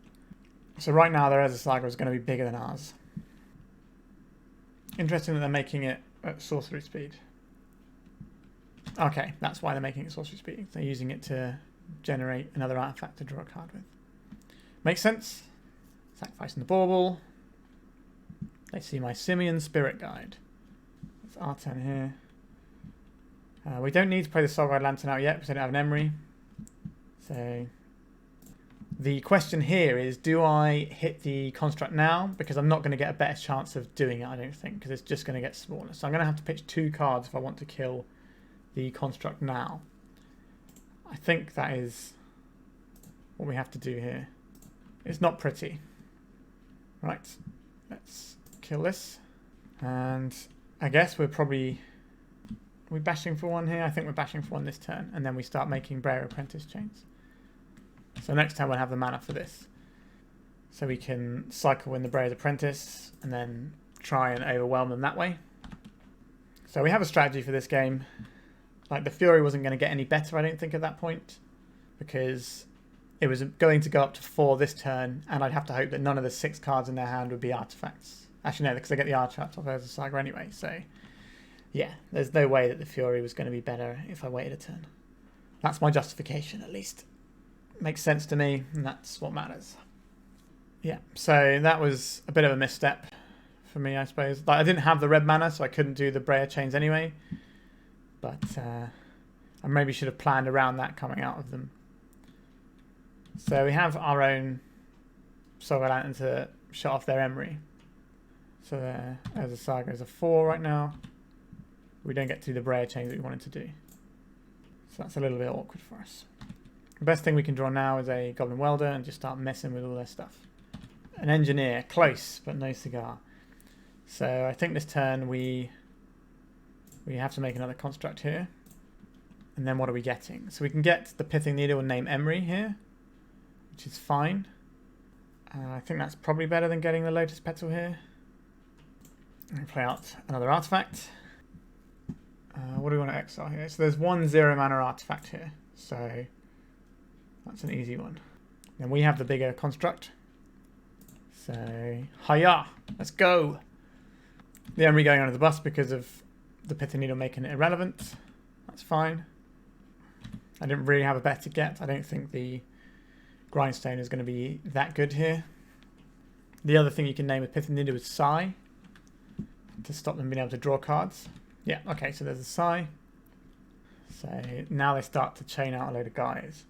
So right now their Urza Saga is going to be bigger than ours. Interesting that they're making it at sorcery speed. Okay, that's why they're making it sorcery speed. They're using it to generate another artifact to draw a card with. Makes sense. Sacrificing the bauble. They see my Simian Spirit Guide. It's our turn here. We don't need to play the Soul Guide Lantern out yet because I don't have an Emery. So the question here is, do I hit the construct now? Because I'm not going to get a better chance of doing it, I don't think, because it's just going to get smaller. So I'm going to have to pitch 2 cards if I want to kill the construct now. I think that is what we have to do here. It's not pretty. Right, let's kill this. And I guess we're probably... Are we bashing for 1 here? I think we're bashing for 1 this turn. And then we start making Brayer Apprentice chains. So next time we'll have the mana for this. So we can cycle in the Brayer's Apprentice and then try and overwhelm them that way. So we have a strategy for this game. Like, the Fury wasn't going to get any better, I don't think, at that point. Because it was going to go up to 4 this turn, and I'd have to hope that none of the 6 cards in their hand would be artifacts. Actually, no, because they get the artifact off Urza Saga anyway. So, yeah, there's no way that the Fury was going to be better if I waited a turn. That's my justification, at least. Makes sense to me, and that's what matters. Yeah, so that was a bit of a misstep for me, I suppose. Like, I didn't have the red mana, so I couldn't do the Brayer chains anyway. But I maybe should have planned around that coming out of them. So we have our own Soul Lantern to shut off their Emery. So there's a Saga is a 4 right now. We don't get to do the Brayer chains that we wanted to do. So that's a little bit awkward for us. The best thing we can draw now is a Goblin Welder and just start messing with all their stuff. An Engineer, close, but no cigar. So I think this turn we have to make another construct here. And then what are we getting? So we can get the Pithing Needle and name Emery here, which is fine. I think that's probably better than getting the Lotus Petal here. And play out another artifact. What do we want to exile here? So there's 1 0 mana artifact here. So that's an easy one. Then we have the bigger construct. So, hiya! Let's go! The Emery going under the bus because of the Pithing Needle making it irrelevant. That's fine. I didn't really have a bet to get. I don't think the Grindstone is going to be that good here. The other thing you can name with Pithing Needle is Sai, to stop them being able to draw cards. Yeah, okay, so there's a Sai. So now they start to chain out a load of guys.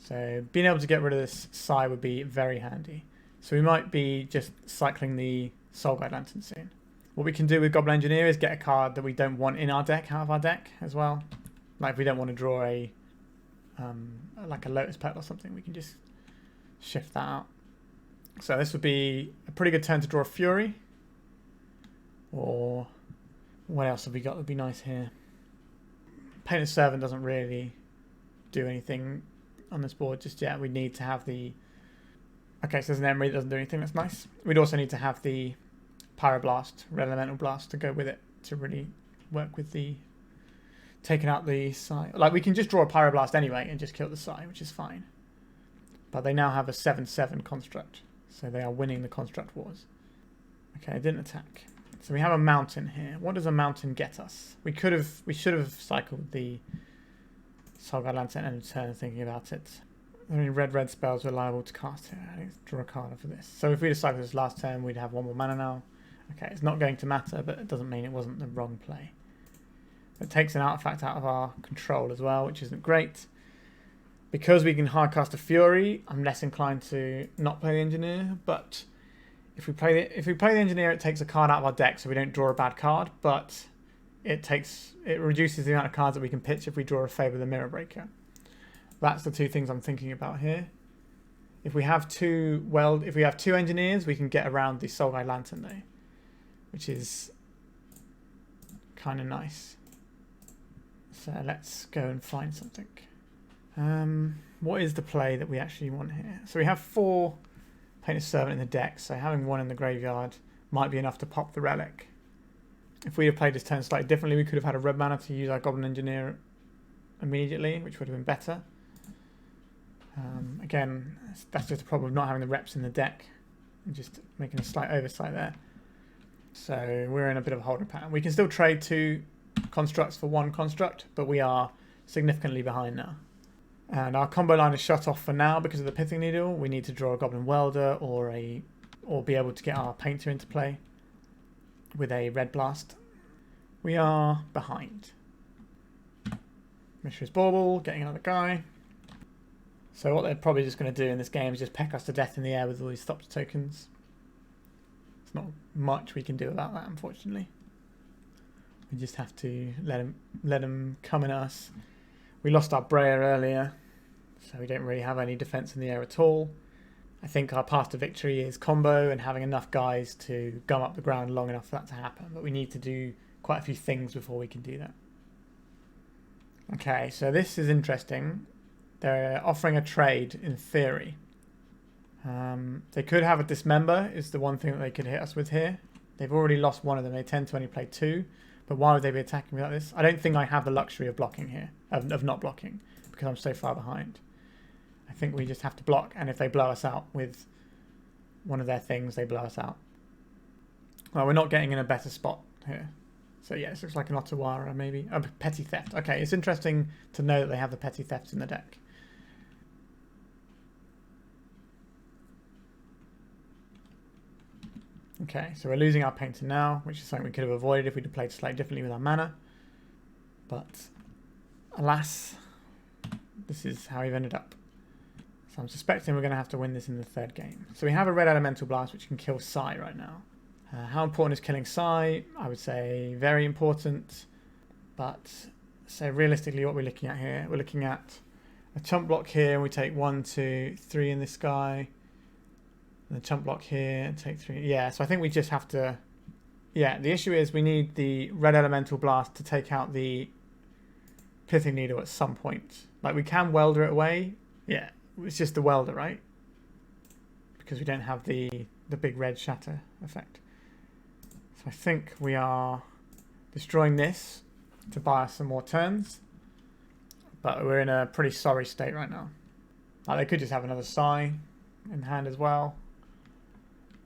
So being able to get rid of this Sai would be very handy. So we might be just cycling the Soul Guide Lantern soon. What we can do with Goblin Engineer is get a card that we don't want in our deck out of our deck as well. Like if we don't want to draw a like a Lotus Petal or something, we can just shift that out. So this would be a pretty good turn to draw a Fury. Or what else have we got that would be nice here? Painted Servant doesn't really do anything on this board just yet. We need to have the... Okay, so there's an Emery that doesn't do anything. That's nice. We'd also need to have the Pyroblast, Red Elemental Blast, to go with it to really work with the... taking out the Sai. Like, we can just draw a Pyroblast anyway and just kill the Sai, which is fine. But they now have a 7/7 construct. So they are winning the construct wars. Okay, I didn't attack. So we have a mountain here. What does a mountain get us? We should have cycled the Soul Guide Lantern end of turn thinking about it. Are there any red spells we're liable to cast here? I need to draw a card for this. So if we decided this last turn, we'd have 1 more mana now. Okay, it's not going to matter, but it doesn't mean it wasn't the wrong play. It takes an artifact out of our control as well, which isn't great. Because we can hardcast a Fury, I'm less inclined to not play the Engineer, but if we play the Engineer, it takes a card out of our deck, so we don't draw a bad card, but it reduces the amount of cards that we can pitch if we draw a Fable the Mirror Breaker. That's the 2 things I'm thinking about here. If we have 2 Engineers, we can get around the Soul Guide Lantern though, which is kind of nice. So let's go and find something. What is the play that we actually want here? So we have 4 Painted Servant in the deck, so having 1 in the graveyard might be enough to pop the relic. If we had played this turn slightly differently, we could have had a red mana to use our Goblin Engineer immediately, which would have been better. Again, that's just a problem of not having the reps in the deck and just making a slight oversight there. So we're in a bit of a holding pattern. We can still trade 2 constructs for 1 construct, but we are significantly behind now. And our combo line is shut off for now because of the Pithing Needle. We need to draw a Goblin Welder or be able to get our Painter into play with a Red Blast. We are behind. Mishra's Bauble, getting another guy. So what they're probably just going to do in this game is just peck us to death in the air with all these stopped tokens. There's not much we can do about that, unfortunately. We just have to let them come in us. We lost our Breyer earlier, so we don't really have any defense in the air at all. I think our path to victory is combo and having enough guys to gum up the ground long enough for that to happen. But we need to do quite a few things before we can do that. Okay, so this is interesting. They're offering a trade in theory. They could have a Dismember is the one thing that they could hit us with here. They've already lost one of them. They tend to only play 2. But why would they be attacking me like this? I don't think I have the luxury of blocking here, of not blocking, because I'm so far behind. I think we just have to block, and if they blow us out with one of their things, they blow us out. Well, we're not getting in a better spot here. So yeah, this looks like an Ottawara maybe. Oh, Petty Theft. Okay, it's interesting to know that they have the Petty Thefts in the deck. Okay, so we're losing our Painter now, which is something we could have avoided if we'd have played slightly differently with our mana. But, alas, this is how we've ended up. So I'm suspecting we're going to have to win this in the 3rd game. So we have a red Elemental Blast, which can kill Sai right now. How important is killing Sai? I would say very important. But, so realistically what we're looking at here, we're looking at a chump block here, and we take 1, 2, 3 in this guy. And the chump block here, and take 3. Yeah, so I think we just have to... Yeah, the issue is we need the red Elemental Blast to take out the Pithing Needle at some point. Like, we can welder it away. Yeah, it's just the welder, right? Because we don't have the big red shatter effect. So I think we are destroying this to buy us some more turns. But we're in a pretty sorry state right now. Like, they could just have another Sai in hand as well.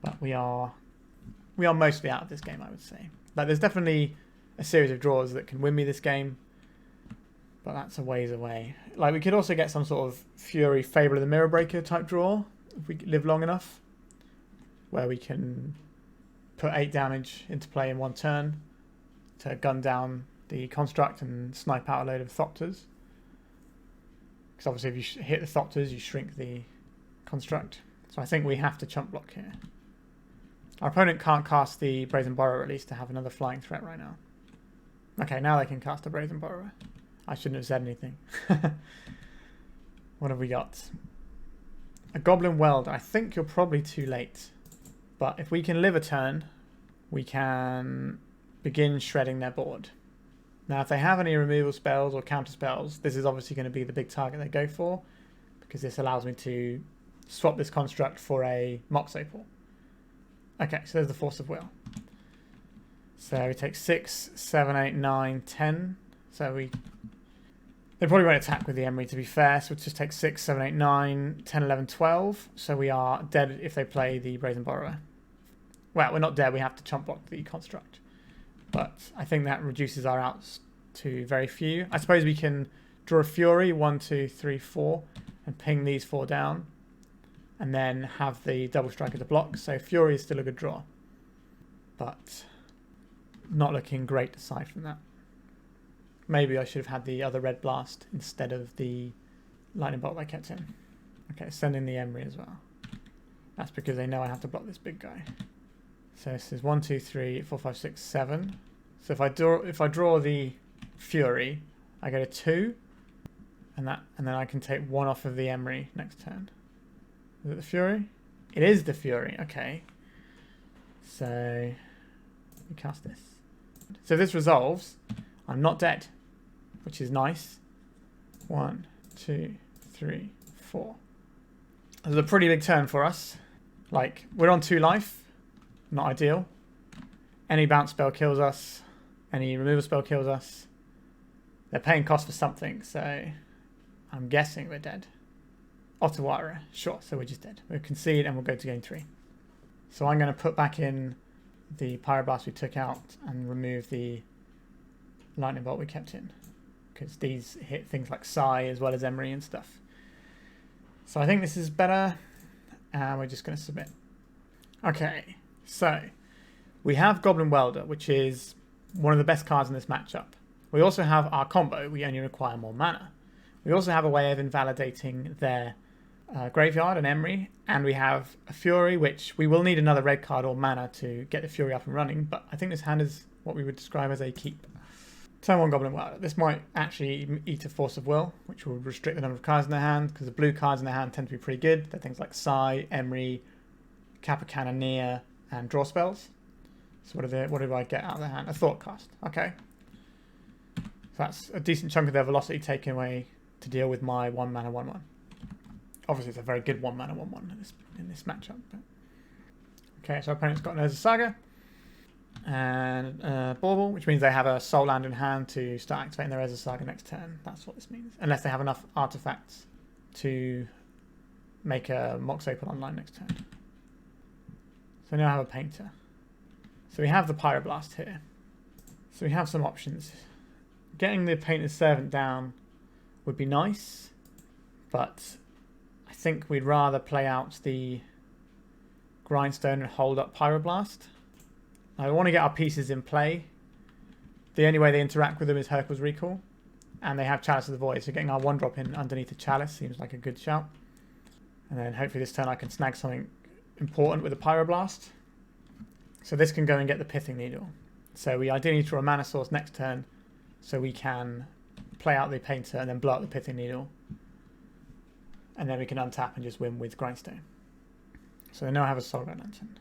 But we are mostly out of this game, I would say. Like, there's definitely a series of draws that can win me this game, but that's a ways away. Like, we could also get some sort of Fury Fable of the Mirror Breaker type draw if we live long enough, where we can put 8 damage into play in 1 turn to gun down the construct and snipe out a load of Thopters. Because obviously if you hit the Thopters, you shrink the construct. So I think we have to chump block here. Our opponent can't cast the Brazen Borrower, at least, to have another flying threat right now. Okay, now they can cast a Brazen Borrower. I shouldn't have said anything. What have we got? A Goblin Welder. I think you're probably too late. But if we can live a turn, we can begin shredding their board. Now, if they have any removal spells or counter spells, this is obviously going to be the big target they go for, because this allows me to swap this construct for a Mox Opal. Okay, so there's the Force of Will. So we take 6, 7, 8, 9, 10. So they probably won't attack with the Emery, to be fair. So we'll just take 6, 7, 8, 9, 10, 11, 12. So we are dead if they play the Brazen Borrower. Well, we're not dead. We have to chump block the construct. But I think that reduces our outs to very few. I suppose we can draw a Fury, 1, 2, 3, 4, and ping these 4 down. And then have the double strike as a block. So Fury is still a good draw. But not looking great aside from that. Maybe I should have had the other Red Blast instead of the Lightning Bolt I kept in. Okay, sending the Emery as well. That's because they know I have to block this big guy. So this is 1, 2, 3, 4, 5, 6, 7. So if I draw the Fury, I get a 2. And then I can take 1 off of the Emery next turn. Is it the Fury? It is the Fury, okay. So we cast this. So if this resolves, I'm not dead, which is nice. 1, 2, 3, 4. This is a pretty big turn for us. Like, we're on 2 life. Not ideal. Any bounce spell kills us. Any removal spell kills us. They're paying cost for something, so I'm guessing we're dead. Otawara, sure, so we're just dead. We'll concede and we'll go to game 3. So I'm going to put back in the Pyroblast we took out and remove the Lightning Bolt we kept in, because these hit things like Sai as well as Emery and stuff. So I think this is better, and we're just going to submit. Okay, so we have Goblin Welder, which is one of the best cards in this matchup. We also have our combo, we only require more mana. We also have a way of invalidating their graveyard and Emery, and we have a Fury, which we will need another red card or mana to get the Fury up and running, but I think this hand is what we would describe as a keep. Turn 1 Goblin Welder. This might actually eat a Force of Will, which will restrict the number of cards in their hand, because the blue cards in their hand tend to be pretty good. They're things like Sai, Emery, Kappa Cannoneer, and draw spells. So what do I get out of their hand? A Thought Cast. Okay. So that's a decent chunk of their velocity taken away to deal with my 1 mana 1/1. Obviously, it's a very good 1 mana 1/1 in this matchup. But... Okay, so our opponent's got an Urza Saga and Bauble, which means they have a Soul Land in hand to start activating their Urza Saga next turn. That's what this means. Unless they have enough artifacts to make a Mox Opal online next turn. So now I have a Painter. So we have the Pyroblast here. So we have some options. Getting the Painter's Servant down would be nice, but I think we'd rather play out the Grindstone and hold up Pyroblast. I want to get our pieces in play. The only way they interact with them is Hercule's Recall, and they have Chalice of the Void, so getting our 1-drop in underneath the Chalice seems like a good shout. And then hopefully this turn I can snag something important with the Pyroblast. So this can go and get the Pithing Needle. So we ideally need to draw a mana source next turn so we can play out the Painter and then blow up the Pithing Needle. And then we can untap and just win with Grindstone. So now I have a Soulguide Lantern.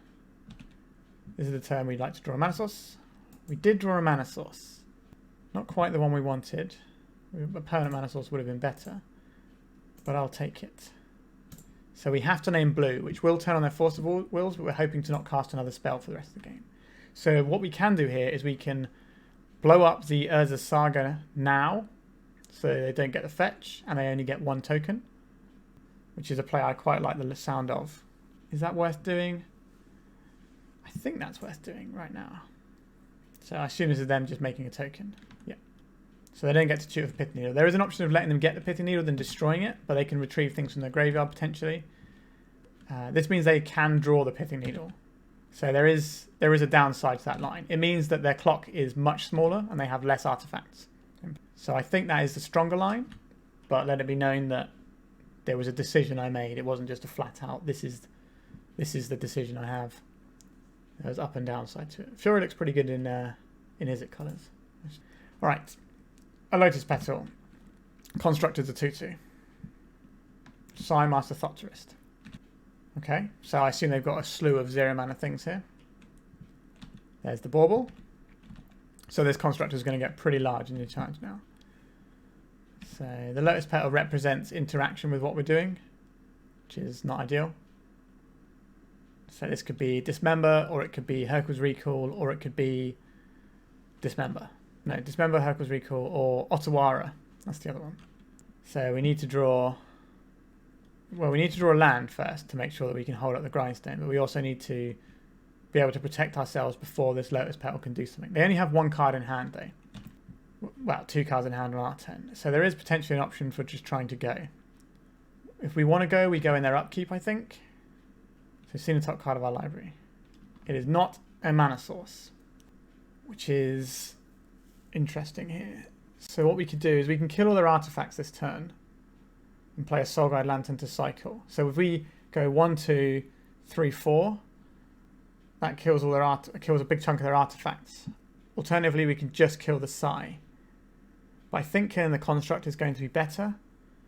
This is the turn we'd like to draw a mana source. We did draw a mana source. Not quite the one we wanted. A permanent mana source would have been better. But I'll take it. So we have to name blue, which will turn on their Force of Wills, but we're hoping to not cast another spell for the rest of the game. So what we can do here is we can blow up the Urza Saga now, so they don't get the fetch, and they only get 1 token, which is a play I quite like the sound of. Is that worth doing? I think that's worth doing right now. So I assume this is them just making a token. Yeah. So they don't get to shoot with the Pithing Needle. There is an option of letting them get the Pithing Needle then destroying it, but they can retrieve things from their graveyard potentially. This means they can draw the Pithing Needle. So there is a downside to that line. It means that their clock is much smaller and they have less artifacts. So I think that is the stronger line, but let it be known that there was a decision I made. It wasn't just a flat out, this is the decision I have. There's up and down side to it. Fury looks pretty good in Izzet colours. Alright. A Lotus Petal. Constructed a 2/2. Sai Master Thopterist. Okay, so I assume they've got a slew of 0 mana things here. There's the Bauble. So this constructor is going to get pretty large in your charge now. So the Lotus Petal represents interaction with what we're doing, which is not ideal. So this could be Dismember, or it could be Hercule's Recall, or it could be Dismember. No, Dismember, Hercule's Recall, or Otawara. That's the other one. So we need to draw... Well, we need to draw a land first to make sure that we can hold up the Grindstone, but we also need to be able to protect ourselves before this Lotus Petal can do something. They only have 1 card in hand, though. Well, 2 cards in hand on our turn. So there is potentially an option for just trying to go. If we want to go, we go in their upkeep, I think. So see the top card of our library. It is not a mana source, which is interesting here. So what we could do is we can kill all their artifacts this turn and play a Soulguide Lantern to cycle. So if we go 1, 2, 3, 4, that kills all their kills a big chunk of their artifacts. Alternatively, we can just kill the Sai. But I think killing the Construct is going to be better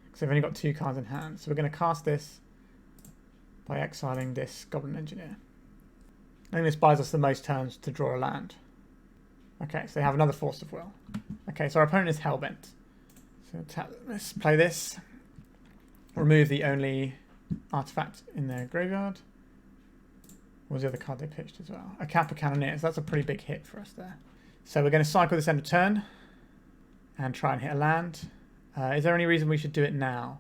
because they've only got 2 cards in hand. So we're going to cast this by exiling this Goblin Engineer. I think this buys us the most turns to draw a land. Okay, so they have another Force of Will. Okay, so our opponent is Hellbent. So let's play this. Remove the only artifact in their graveyard. What was the other card they pitched as well? A Kappa Cannoneers. That's a pretty big hit for us there. So we're going to cycle this end of turn and try and hit a land. Is there any reason we should do it now?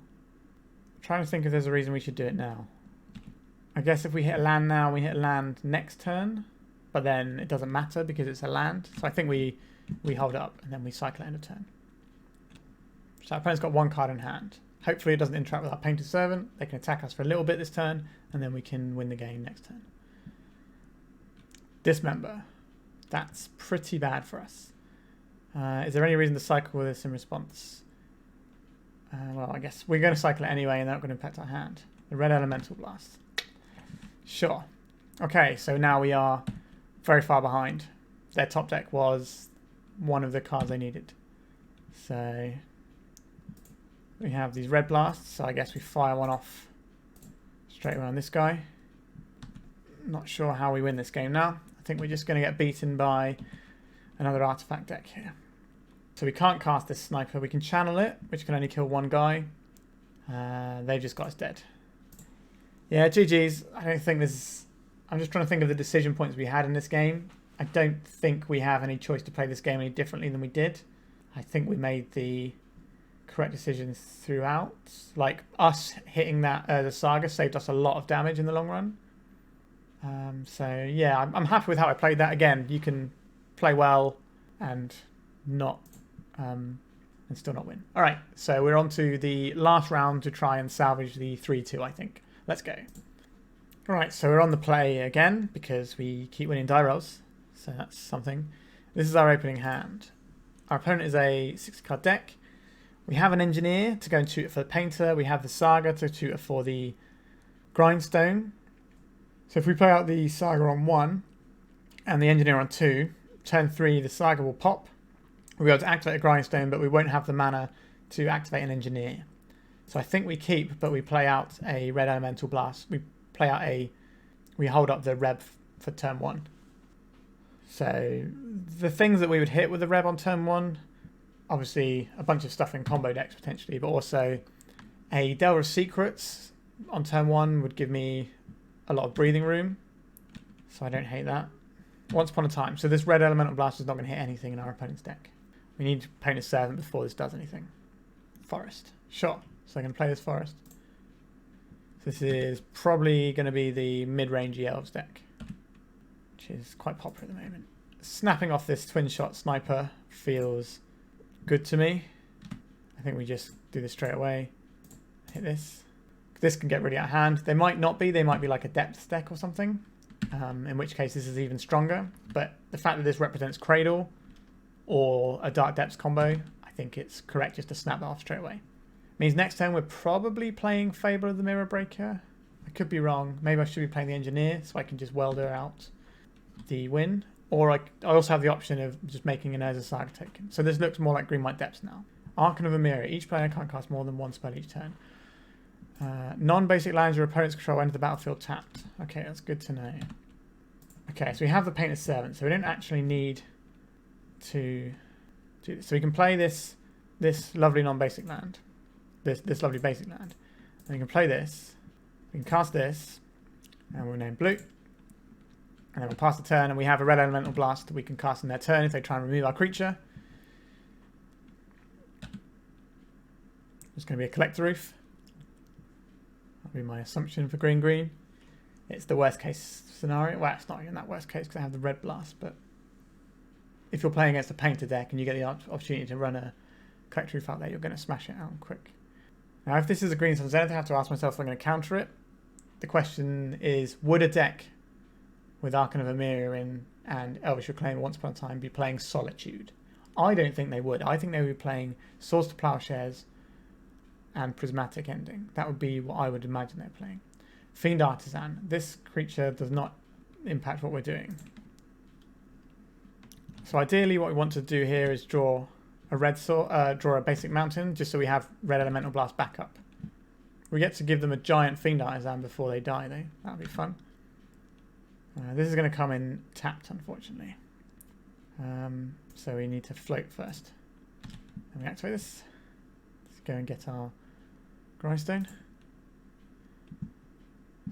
I'm trying to think if there's a reason we should do it now. I guess if we hit a land now, we hit a land next turn, but then it doesn't matter because it's a land. So I think we hold up and then we cycle it end of turn. So our opponent's got one card in hand. Hopefully it doesn't interact with our Painted Servant. They can attack us for a little bit this turn, and then we can win the game next turn. Dismember. That's pretty bad for us. Is there any reason to cycle this in response? Well, I guess we're going to cycle it anyway, and that's not going to impact our hand. The Red Elemental Blast. Sure. Okay, so now we are very far behind. Their top deck was one of the cards they needed. So we have these red blasts, so I guess we fire one off straight around this guy. Not sure how we win this game now. I think we're just going to get beaten by another artifact deck here. So we can't cast this sniper. We can channel it, which can only kill one guy. They've just got us dead. Yeah, GG's. I don't think there's... I'm just trying to think of the decision points we had in this game. I don't think we have any choice to play this game any differently than we did. I think we made the correct decisions throughout. Like, us hitting that the Saga saved us a lot of damage in the long run. So yeah, I'm happy with how I played that. Again, you can play well and not and still not win. All right, so we're on to the last round to try and salvage the 3-2, I think. Let's go. All right, so we're on the play again because we keep winning die rolls. So that's something. This is our opening hand. Our opponent is a 60-card deck. We have an Engineer to go and tutor for the Painter. We have the Saga to tutor for the Grindstone. So if we play out the Saga on 1 and the Engineer on 2, turn 3 the Saga will pop. We'll be able to activate a Grindstone, but we won't have the mana to activate an Engineer. So I think we keep, but we play out a Red Elemental Blast. We hold up the Reb for turn 1. So the things that we would hit with the Reb on turn 1, obviously a bunch of stuff in combo decks potentially, but also a Delver of Secrets on turn 1 would give me a lot of breathing room, so I don't hate that. Once Upon a Time. So this Red Elemental Blast is not going to hit anything in our opponent's deck. We need to paint a Servant before this does anything. Forest. Sure. So I'm going to play this Forest. This is probably going to be the mid-range Elves deck, which is quite popular at the moment. Snapping off this twin shot sniper feels good to me. I think we just do this straight away. Hit this. This can get really out of hand. They might not be. They might be like a depth deck or something, in which case this is even stronger. But the fact that this represents Cradle or a Dark Depths combo, I think it's correct just to snap that off straight away. Means next turn we're probably playing Fable of the Mirror Breaker. I could be wrong. Maybe I should be playing the Engineer so I can just welder out the win. Or I also have the option of just making an Urza Saga token. So this looks more like Green White Depths now. Archon of a Mirror. Each player can't cast more than one spell each turn. Non-basic lands your opponent's control enter the battlefield tapped. Okay, that's good to know. Okay, so we have the Painted Servant, so we don't actually need to do this. So we can play this lovely non-basic land. This lovely basic land. And we can play this. We can cast this. And we'll name blue. And then we'll pass the turn, and we have a Red Elemental Blast that we can cast in their turn if they try and remove our creature. It's going to be a Collector Roof. That'll be my assumption for green. It's the worst case scenario. Well, it's not even that worst case because I have the Red Blast, but if you're playing against a Painter deck and you get the opportunity to run a Collector Roof out there, you're going to smash it out quick. Now, if this is a green Sun's Zenith, I have to ask myself if I'm going to counter it. The question is, would a deck with Archon of a Mirror in and Elvish Reclaim Once Upon a Time be playing Solitude? I don't think they would. I think they would be playing Swords to Plowshares and Prismatic Ending. That would be what I would imagine they're playing. Fiend Artisan. This creature does not impact what we're doing. So ideally what we want to do here is draw a basic mountain just so we have Red Elemental Blast backup. We get to give them a giant Fiend Artisan before they die though. That would be fun. This is going to come in tapped, unfortunately. So we need to float first. And we activate this. Let's go and get our Grindstone.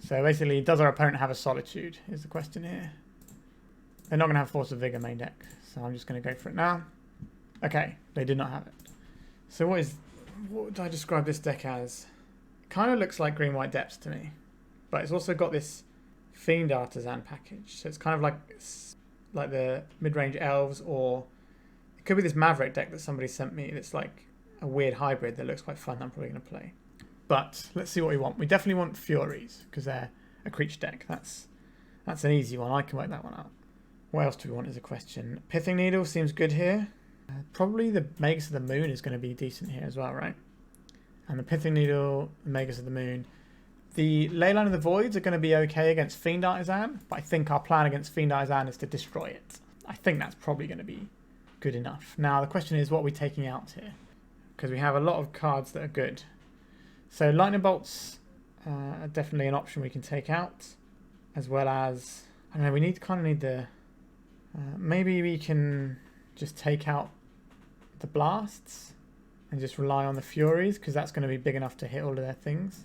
So basically, does our opponent have a Solitude is the question here. They're not going to have Force of Vigor main deck, so I'm just going to go for it now. Okay, they did not have it. So what would I describe this deck as? It kind of looks like Green-White Depths to me, but it's also got this Fiend Artisan package. So it's kind of like the mid-range Elves, or it could be this Maverick deck that somebody sent me that's like a weird hybrid that looks quite fun that I'm probably going to play. But let's see what we want. We definitely want Furies because they're a creature deck. That's an easy one. I can work that one out. What else do we want is a question. Pithing Needle seems good here. Probably the Magus of the Moon is going to be decent here as well, right? And the Pithing Needle, the Magus of the Moon. The Leyline of the Voids are going to be okay against Fiend Artisan, but I think our plan against Fiend Artisan is to destroy it. I think that's probably going to be good enough. Now the question is, what are we taking out here? Because we have a lot of cards that are good. So Lightning Bolts are definitely an option we can take out, as well as, I don't know, we kind of need the, maybe we can just take out the Blasts and just rely on the Furies, because that's going to be big enough to hit all of their things.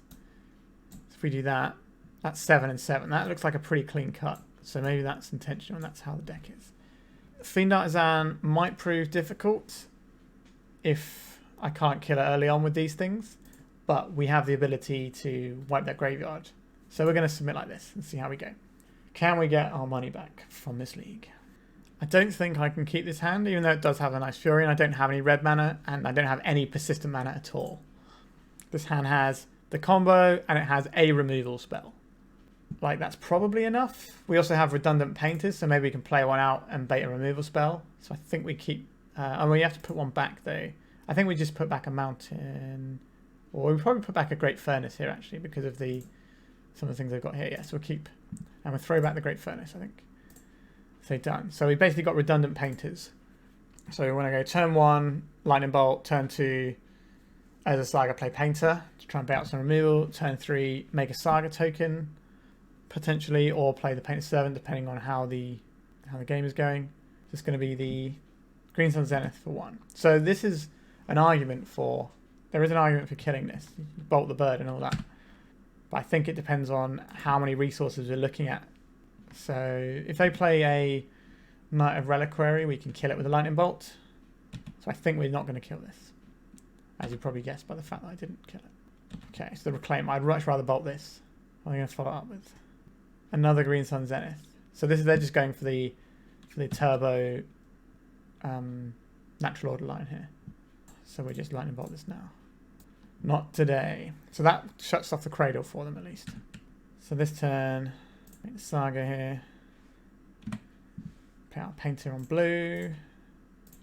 So if we do that, that's 7 and 7. That looks like a pretty clean cut. So maybe that's intentional and that's how the deck is. Fiend Artisan might prove difficult if I can't kill it early on with these things, but we have the ability to wipe that graveyard. So we're going to submit like this and see how we go. Can we get our money back from this league? I don't think I can keep this hand, even though it does have a nice Fury, and I don't have any red mana, and I don't have any persistent mana at all. This hand has the combo, and it has a removal spell. Like, that's probably enough. We also have redundant painters, so maybe we can play one out and bait a removal spell. So I think we keep... and we have to put one back, though. I think we just put back a mountain... Or we probably put back a Great Furnace here, actually, because of some of the things I've got here. Yeah, so we'll keep... And we'll throw back the Great Furnace, I think. So done. So we basically got redundant painters. So we want to go turn 1, Lightning Bolt, turn 2, as a Saga, play Painter to try and bait out some removal. Turn 3, make a Saga token, potentially, or play the Painted Servant, depending on how the game is going. So it's going to be the Green Sun Zenith for 1. So this is an argument for... There is an argument for killing this. You bolt the bird and all that. But I think it depends on how many resources we're looking at. So if they play a Knight of Reliquary, we can kill it with a Lightning Bolt. So I think we're not going to kill this, as you probably guessed by the fact that I didn't kill it. Okay, so the Reclaim. I'd much rather bolt this. What am I going to follow up with? Another Green Sun Zenith. So they're just going for the turbo natural order line here. So we just Lightning Bolt this now. Not today. So that shuts off the Cradle for them at least. So this turn, make the Saga here. Play out Painter on blue.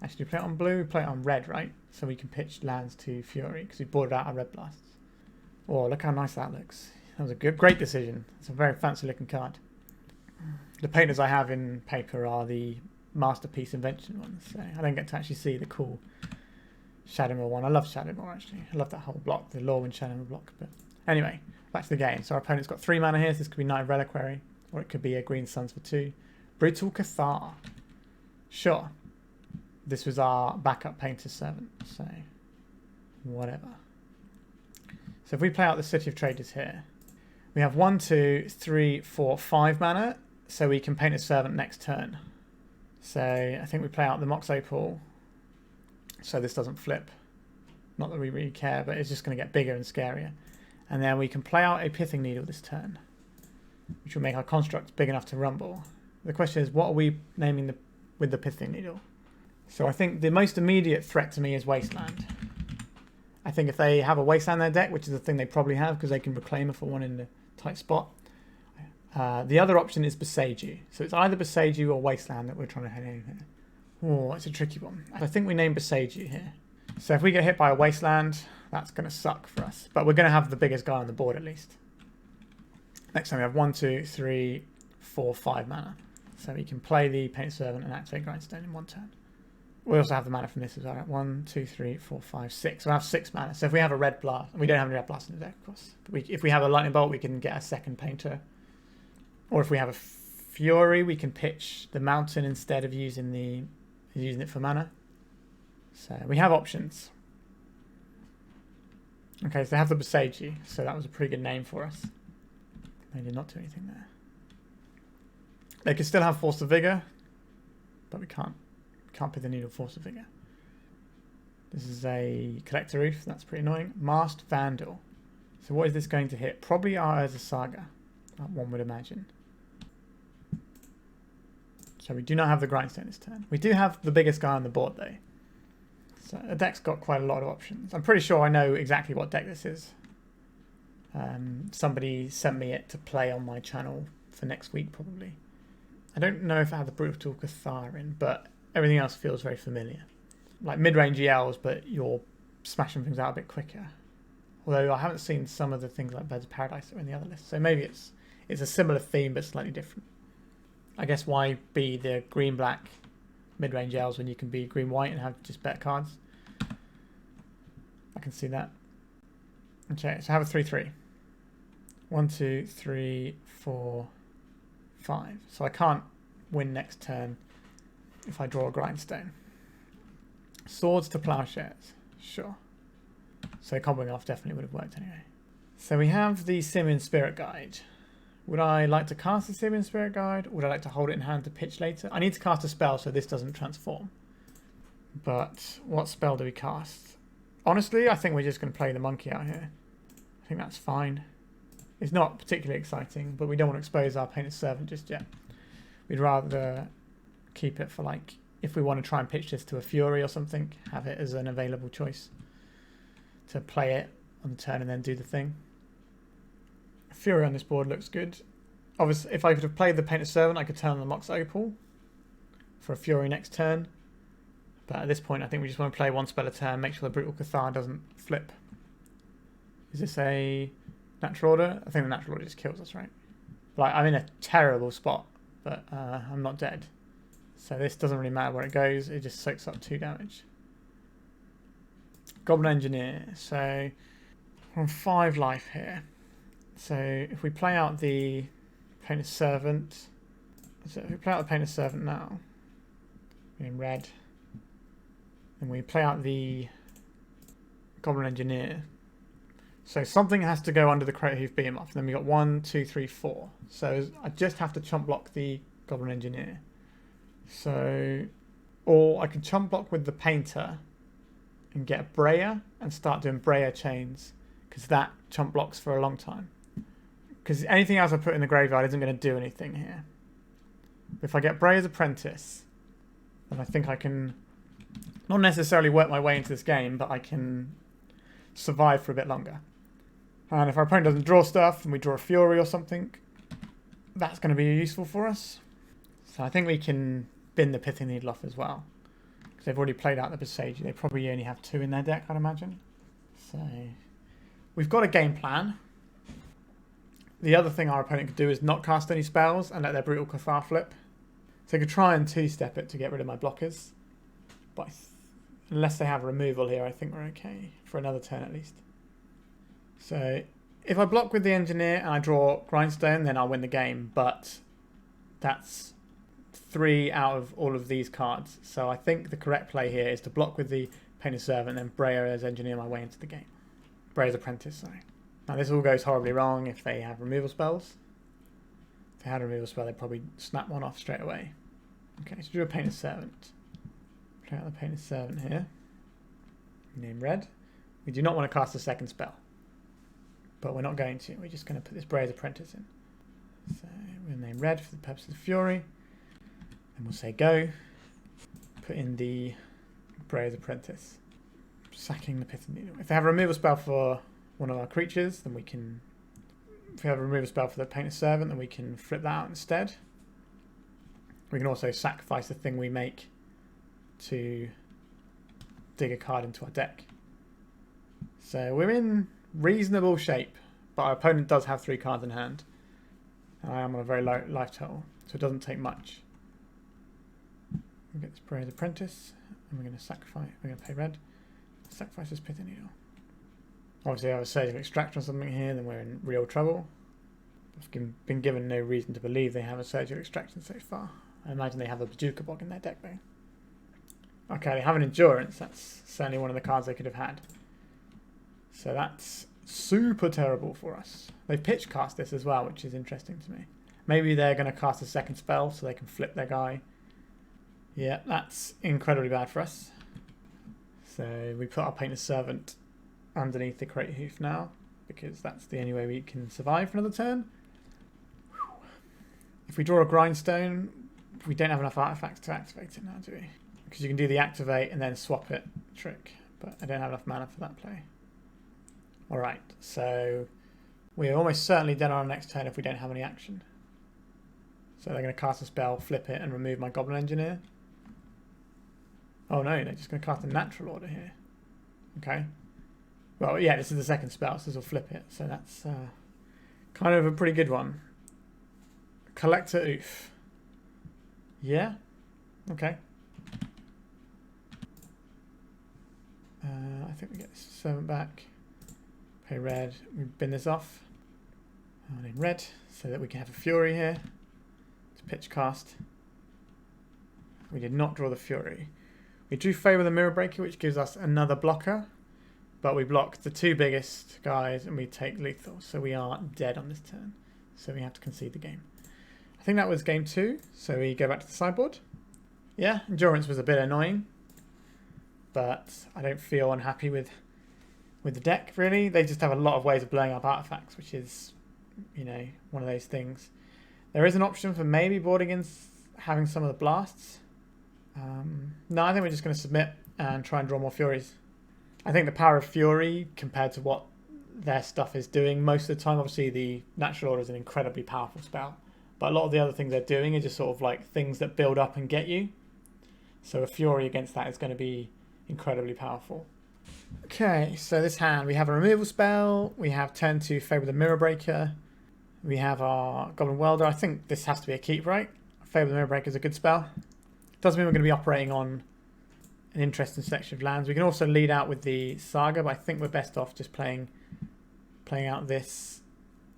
Actually, play it on blue, play it on red, right? So we can pitch lands to Fury because we boarded out our red blasts. Oh, look how nice that looks. That was a great decision. It's a very fancy looking card. The painters I have in paper are the Masterpiece Invention ones, so I don't get to actually see the cool Shadowmoor one. I love Shadowmoor, actually. I love that whole block, the Lorwyn Shadowmoor block. But anyway, back to the game. So our opponent's got 3 mana here. So this could be Knight of Reliquary, or it could be a Green Suns for 2. Brutal Cathar. Sure. This was our backup Painter's Servant, so whatever. So if we play out the City of Traders here, we have 1, 2, 3, 4, 5 mana, so we can Painter's Servant next turn. So I think we play out the Mox Opal, so this doesn't flip. Not that we really care, but it's just going to get bigger and scarier. And then we can play out a Pithing Needle this turn, which will make our construct big enough to rumble. The question is, what are we naming with the Pithing Needle? So I think the most immediate threat to me is Wasteland. I think if they have a Wasteland in their deck, which is the thing they probably have because they can reclaim it for one in the tight spot. The other option is Boseiju. So it's either Boseiju or Wasteland that we're trying to head in here. Oh, it's a tricky one. I think we name Boseiju here. So if we get hit by a Wasteland, that's going to suck for us. But we're going to have the biggest guy on the board at least. Next time we have 1, 2, 3, 4, 5 mana. So we can play the Painted Servant and activate Grindstone in 1 turn. We also have the mana from this as well. Right? 1, 2, 3, 4, 5, 6. We'll have 6 mana. So if we have a red blast, we don't have any red blast in the deck, of course. But if we have a Lightning Bolt, we can get a second Painter. Or if we have a Fury, we can pitch the Mountain instead of using it for mana. So we have options. Okay, so they have the Boseiju. So that was a pretty good name for us. They did not do anything there. They can still have Force of Vigor, but we can't put the needle Force of Vigor. This is a Collector Roof. That's pretty annoying. Masked Vandal. So what is this going to hit? Probably our Urza Saga, one would imagine. So we do not have the Grindstone this turn. We do have the biggest guy on the board though. So the deck's got quite a lot of options. I'm pretty sure I know exactly what deck this is. Somebody sent me it to play on my channel for next week probably. I don't know if I have the Brutal Cathar in, but everything else feels very familiar. Like mid-range ELs, but you're smashing things out a bit quicker. Although I haven't seen some of the things like Birds of Paradise that are in the other list. So maybe it's a similar theme but slightly different. I guess why be the green-black mid-range ELs when you can be green-white and have just better cards? I can see that. Okay, so I have a 3/3. 1, 2, 3, 4, 5. So I can't win next turn if I draw a Grindstone. Swords to Plowshares. Sure. So comboing off definitely would have worked anyway. So we have the Simian Spirit Guide. Would I like to cast the Simian Spirit Guide? Would I like to hold it in hand to pitch later? I need to cast a spell so this doesn't transform. But what spell do we cast? Honestly, I think we're just going to play the monkey out here. I think that's fine. It's not particularly exciting, but we don't want to expose our Painted Servant just yet. We'd rather keep it for like, if we want to try and pitch this to a Fury or something, have it as an available choice to play it on the turn and then do the thing. Fury on this board looks good. Obviously, if I could have played the Painted Servant, I could turn on the Mox Opal for a Fury next turn. But at this point, I think we just want to play one spell a turn, make sure the Brutal Cathar doesn't flip. Is this a natural order? I think the natural order just kills us, right? Like, I'm in a terrible spot, but I'm not dead. So this doesn't really matter where it goes, it just soaks up 2 damage. Goblin Engineer. So we're on 5 life here. So if we play out the Painted Servant, so if we play out the Painted Servant now, in red, and we play out the Goblin Engineer. So something has to go under the Creator Hoof Behemoth. Then we got 1, 2, 3, 4. So I just have to chump block the Goblin Engineer. So, or I can chump block with the Painter and get a Brayer and start doing Brayer chains, because that chump blocks for a long time. Because anything else I put in the graveyard isn't going to do anything here. If I get Brayer's Apprentice, then I think I can not necessarily work my way into this game, but I can survive for a bit longer. And if our opponent doesn't draw stuff and we draw a Fury or something, that's going to be useful for us. So I think we can bin the Pithing Needle off as well, because they've already played out the Besage. They probably only have 2 in their deck, I'd imagine. So we've got a game plan. The other thing our opponent could do is not cast any spells and let their Brutal Cathar flip. So they could try and 2-step it to get rid of my blockers. But unless they have removal here, I think we're okay for another turn at least. So if I block with the Engineer and I draw Grindstone, then I'll win the game. But that's 3 out of all of these cards. So I think the correct play here is to block with the Painted Servant and then Brayer as Engineer my way into the game. Brayer's Apprentice, sorry. Now this all goes horribly wrong if they have removal spells. If they had a removal spell, they'd probably snap one off straight away. Okay, so do a Painted Servant. Play out the Painted Servant here. Name red. We do not want to cast a second spell, but we're not going to. We're just going to put this Brayer's Apprentice in. So we'll name red for the purpose of the Fury. And we'll say go. Put in the Brayer's Apprentice. Sacking the Pithing Needle. If they have a removal spell for one of our creatures, then we can... If we have a removal spell for the Painted Servant, then we can flip that out instead. We can also sacrifice the thing we make to dig a card into our deck. So we're in reasonable shape, but our opponent does have 3 cards in hand. And I am on a very low life total, so it doesn't take much. We'll get this Brayer's Apprentice, and we're going to sacrifice. We're going to pay red. Sacrifice this Pithing Needle. Obviously, I have a Surge of Extraction or something here, then we're in real trouble. I've been given no reason to believe they have a Surge of Extraction so far. I imagine they have a Bazooka Bog in their deck though. Okay, they have an Endurance. That's certainly one of the cards they could have had. So that's super terrible for us. They've pitch cast this as well, which is interesting to me. Maybe they're going to cast a second spell so they can flip their guy. Yeah, that's incredibly bad for us. So we put our Painter's Servant underneath the Crate Hoof now, because that's the only way we can survive for another turn. If we draw a Grindstone, we don't have enough artifacts to activate it now, do we? Because you can do the activate and then swap it trick, but I don't have enough mana for that play. Alright, so we're almost certainly dead on our next turn if we don't have any action. So they're going to cast a spell, flip it, and remove my Goblin Engineer. Oh no, they're just going to cast a Natural Order here. Okay. Well, yeah, this is the second spell, so this will flip it. So that's kind of a pretty good one. Collector Oof. Yeah. Okay. I think we get this servant back. Pay red. We bin this off. In red, so that we can have a Fury here. To pitch cast. We did not draw the Fury. We drew Fable the Mirror Breaker, which gives us another blocker. But we block the two biggest guys and we take lethal. So we are dead on this turn. So we have to concede the game. I think that was game 2. So we go back to the sideboard. Yeah, Endurance was a bit annoying. But I don't feel unhappy with the deck, really. They just have a lot of ways of blowing up artifacts, which is, you know, one of those things. There is an option for maybe boarding in having some of the blasts. No, I think we're just going to submit and try and draw more Furies. I think the power of Fury compared to what their stuff is doing most of the time, obviously the Natural Order is an incredibly powerful spell, but a lot of the other things they're doing are just sort of like things that build up and get you. So a Fury against that is going to be incredibly powerful. Okay, so this hand, we have a removal spell, we have turn 2 Fable the Mirror Breaker, we have our Goblin Welder. I think this has to be a keep, right? Fable the Mirror Breaker is a good spell. Doesn't mean we're going to be operating on an interesting selection of lands. We can also lead out with the Saga, but I think we're best off just playing out this.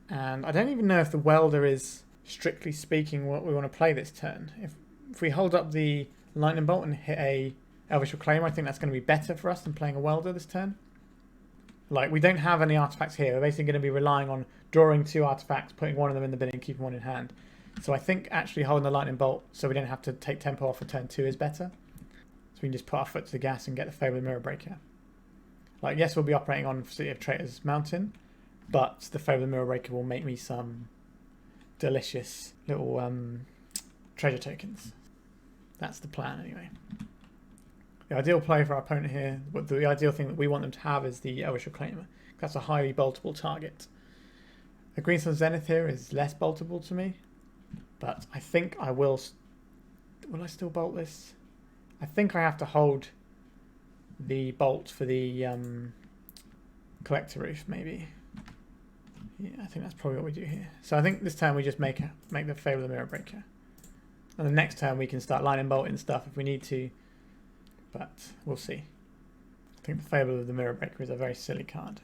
And I don't even know if the Welder is, strictly speaking, what we want to play this turn. If we hold up the Lightning Bolt and hit a Elvish Reclaimer, I think that's going to be better for us than playing a Welder this turn. Like, we don't have any artifacts here. We're basically going to be relying on drawing 2 artifacts, putting one of them in the bin and keeping one in hand. So I think actually holding the Lightning Bolt so we don't have to take tempo off for turn 2 is better. So we can just put our foot to the gas and get the Fable Mirror Breaker. Like, yes, we'll be operating on City of Traitors Mountain, but the Fable Mirror Breaker will make me some delicious little treasure tokens. That's the plan anyway. The ideal play for our opponent here, the ideal thing that we want them to have is the Elvish Reclaimer. That's a highly boltable target. The Green Sun Zenith here is less boltable to me, but I think I will I still bolt this? I think I have to hold the bolt for the Collector Roof, maybe. Yeah, I think that's probably what we do here. So I think this turn we just make the Fable of the Mirror Breaker. And the next turn we can start lining bolting stuff if we need to, but we'll see. I think the Fable of the Mirror Breaker is a very silly card.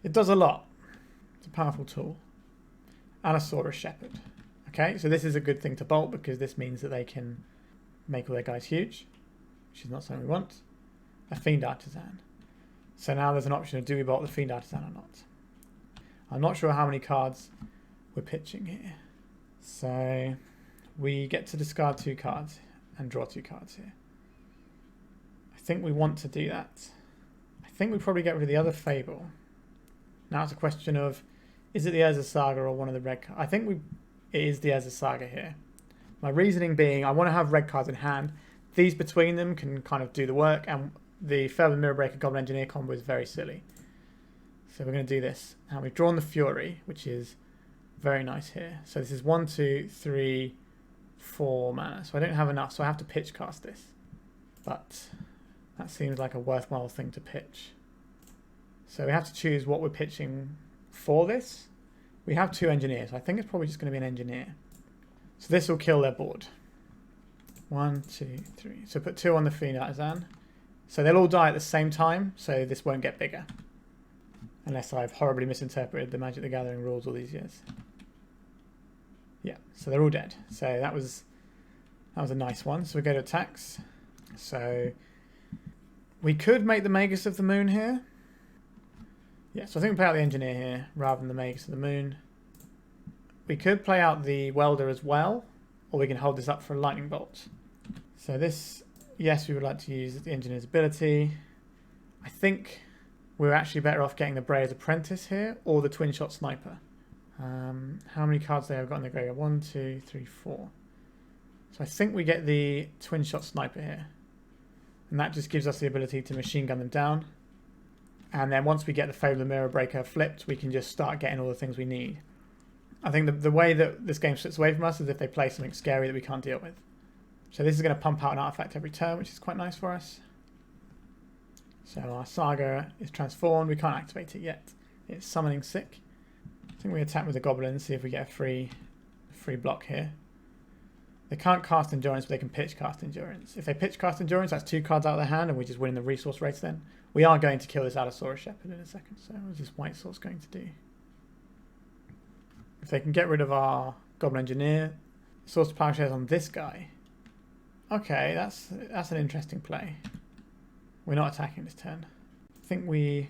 It does a lot. It's a powerful tool. Allosaurus Shepherd. Okay, so this is a good thing to bolt because this means that they can make all their guys huge, which is not something we want. A Fiend Artisan. So now there's an option of do we bolt the Fiend Artisan or not. I'm not sure how many cards we're pitching here. So we get to discard 2 cards and draw 2 cards here. I think we want to do that. I think we probably get rid of the other Fable. Now it's a question of, is it the Urza Saga or one of the red cards? I think it is the Urza Saga here. My reasoning being, I want to have red cards in hand. These between them can kind of do the work, and the Fable Mirror Breaker Goblin Engineer combo is very silly. So we're going to do this. Now we've drawn the Fury, which is very nice here. So this is 1, 2, 3, 4 mana. So I don't have enough, so I have to pitch cast this. But that seems like a worthwhile thing to pitch. So we have to choose what we're pitching for this. We have 2 engineers. I think it's probably just going to be an engineer. So this will kill their board. 1, 2, 3. So put 2 on the Fiend Artisan. So they'll all die at the same time, so this won't get bigger. Unless I've horribly misinterpreted the Magic the Gathering rules all these years. Yeah, so they're all dead. So that was a nice one. So we go to attacks. So we could make the Magus of the Moon here. Yeah, so I think we play out the engineer here rather than the Magus of the Moon. We could play out the welder as well, or we can hold this up for a lightning bolt. So this, yes, we would like to use the engineer's ability. I think we're actually better off getting the Brayer's Apprentice here, or the Twin Shot Sniper. How many cards do they have got in the graveyard? 1, 2, 3, 4. So I think we get the Twin Shot Sniper here. And that just gives us the ability to machine gun them down. And then once we get the FABLED Mirror Breaker flipped, we can just start getting all the things we need. I think the way that this game slips away from us is if they play something scary that we can't deal with. So this is going to pump out an artifact every turn, which is quite nice for us. So our Saga is transformed. We can't activate it yet. It's summoning sick. I think we attack with the Goblin, see if we get a free block here. They can't cast Endurance, but they can pitch cast Endurance. If they pitch cast Endurance, that's 2 cards out of their hand, and we just win the resource race then. We are going to kill this Allosaurus Shepherd in a second, so what is this White Source going to do? If they can get rid of our Goblin Engineer, Source of Plowshares on this guy. Okay, that's an interesting play. We're not attacking this turn. I think we...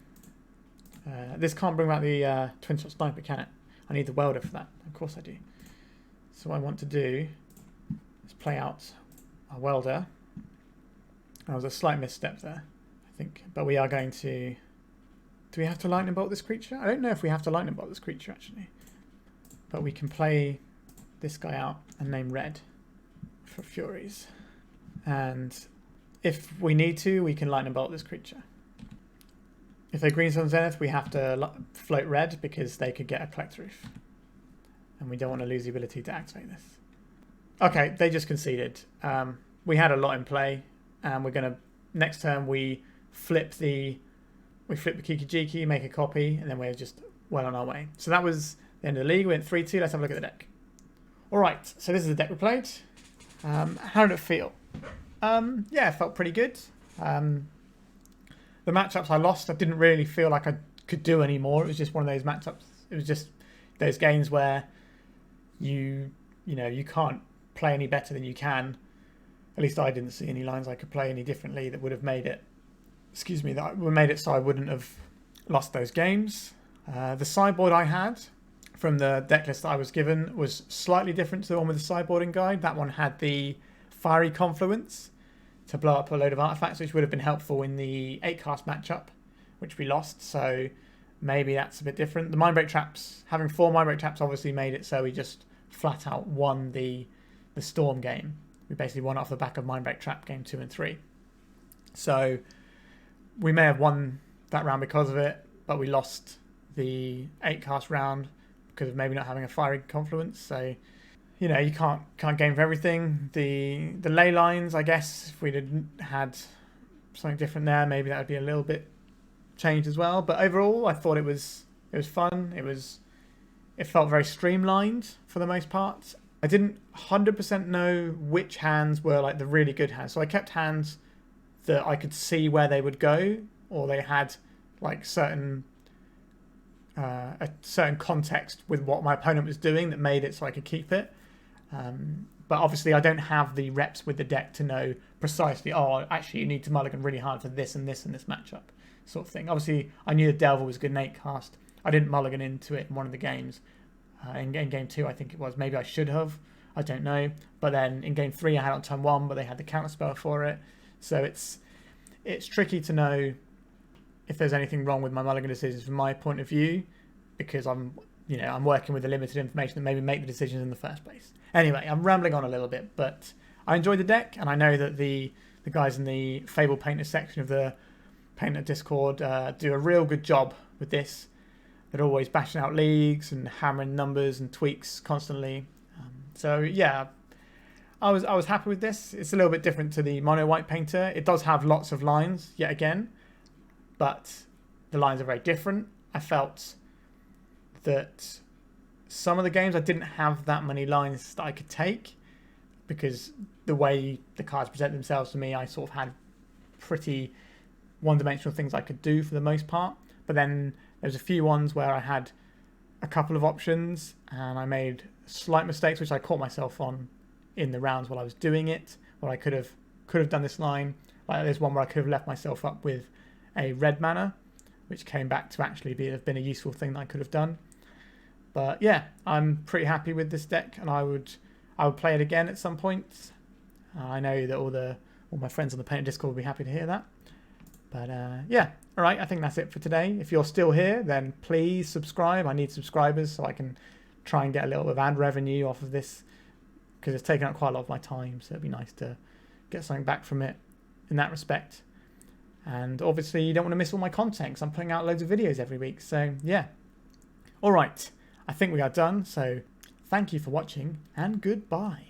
this can't bring back the Twin Shot Sniper, can it? I need the welder for that. Of course I do. So what I want to do is play out our welder. That was a slight misstep there, I think. But we are going to... Do we have to lightning bolt this creature? I don't know if we have to lightning bolt this creature, actually. But we can play this guy out and name red for Furies. And if we need to, we can lightning bolt this creature. If they green Sun Zenith, we have to float red because they could get a Collector Roof. And we don't want to lose the ability to activate this. Okay, they just conceded. We had a lot in play. And we're going to... Next turn, we flip the Kiki Jiki, make a copy, and then we're just well on our way. So that was the end of the league. We went 3-2. Let's have a look at the deck. Alright, so this is the deck we played. How did it feel? Yeah, it felt pretty good. The matchups I lost, I didn't really feel like I could do any more. It was just one of those matchups. It was just those games where you can't play any better than you can. At least I didn't see any lines I could play any differently that would have made it, that would made it so I wouldn't have lost those games. The sideboard I had from the deck list that I was given was slightly different to the one with the sideboarding guide. That one had the Fiery Confluence to blow up a load of artifacts, which would have been helpful in the 8-cast matchup, which we lost. So maybe that's a bit different. The Mindbreak Traps, having 4 Mindbreak Traps obviously made it so we just flat out won the Storm game. We basically won off the back of Mindbreak Trap game 2 and 3. So we may have won that round because of it, but we lost the 8-cast round because of maybe not having a Fiery Confluence. So, you can't game for everything. The ley lines, I guess, if we'd had something different there, maybe that would be a little bit changed as well. But overall, I thought it was fun. It felt very streamlined for the most part. I didn't 100% know which hands were like the really good hands. So I kept hands that I could see where they would go, or they had like a certain context with what my opponent was doing that made it so I could keep it. But obviously I don't have the reps with the deck to know precisely, actually you need to mulligan really hard for this and this and this matchup sort of thing. Obviously I knew the Delver was good in 8-cast. I didn't mulligan into it in one of the games. In game 2 I think it was. Maybe I should have. I don't know. But then in game 3 I had it on turn 1, but they had the counterspell for it. So it's tricky to know if there's anything wrong with my mulligan decisions from my point of view, because I'm working with the limited information that maybe make the decisions in the first place. Anyway, I'm rambling on a little bit, but I enjoyed the deck, and I know that the guys in the Fable Painter section of the Painter Discord do a real good job with this. They're always bashing out leagues and hammering numbers and tweaks constantly. So yeah, I was happy with this. It's a little bit different to the Mono White Painter. It does have lots of lines yet again, but the lines are very different. I felt that some of the games I didn't have that many lines that I could take, because the way the cards present themselves to me, I sort of had pretty one-dimensional things I could do for the most part. But then there's a few ones where I had a couple of options and I made slight mistakes, which I caught myself on in the rounds while I was doing it, where I could have done this line. Like there's one where I could have left myself up with a red mana which came back to actually have been a useful thing that I could have done. But yeah, I'm pretty happy with this deck, and I would play it again at some point. I know that all my friends on the Painted Discord will be happy to hear that. But yeah, all right, I think that's it for today. If you're still here, then please subscribe. I need subscribers so I can try and get a little bit of ad revenue off of this, because it's taken up quite a lot of my time, so it'd be nice to get something back from it in that respect. And obviously you don't want to miss all my content, because I'm putting out loads of videos every week. So yeah, all right, I think we are done. So thank you for watching, and goodbye.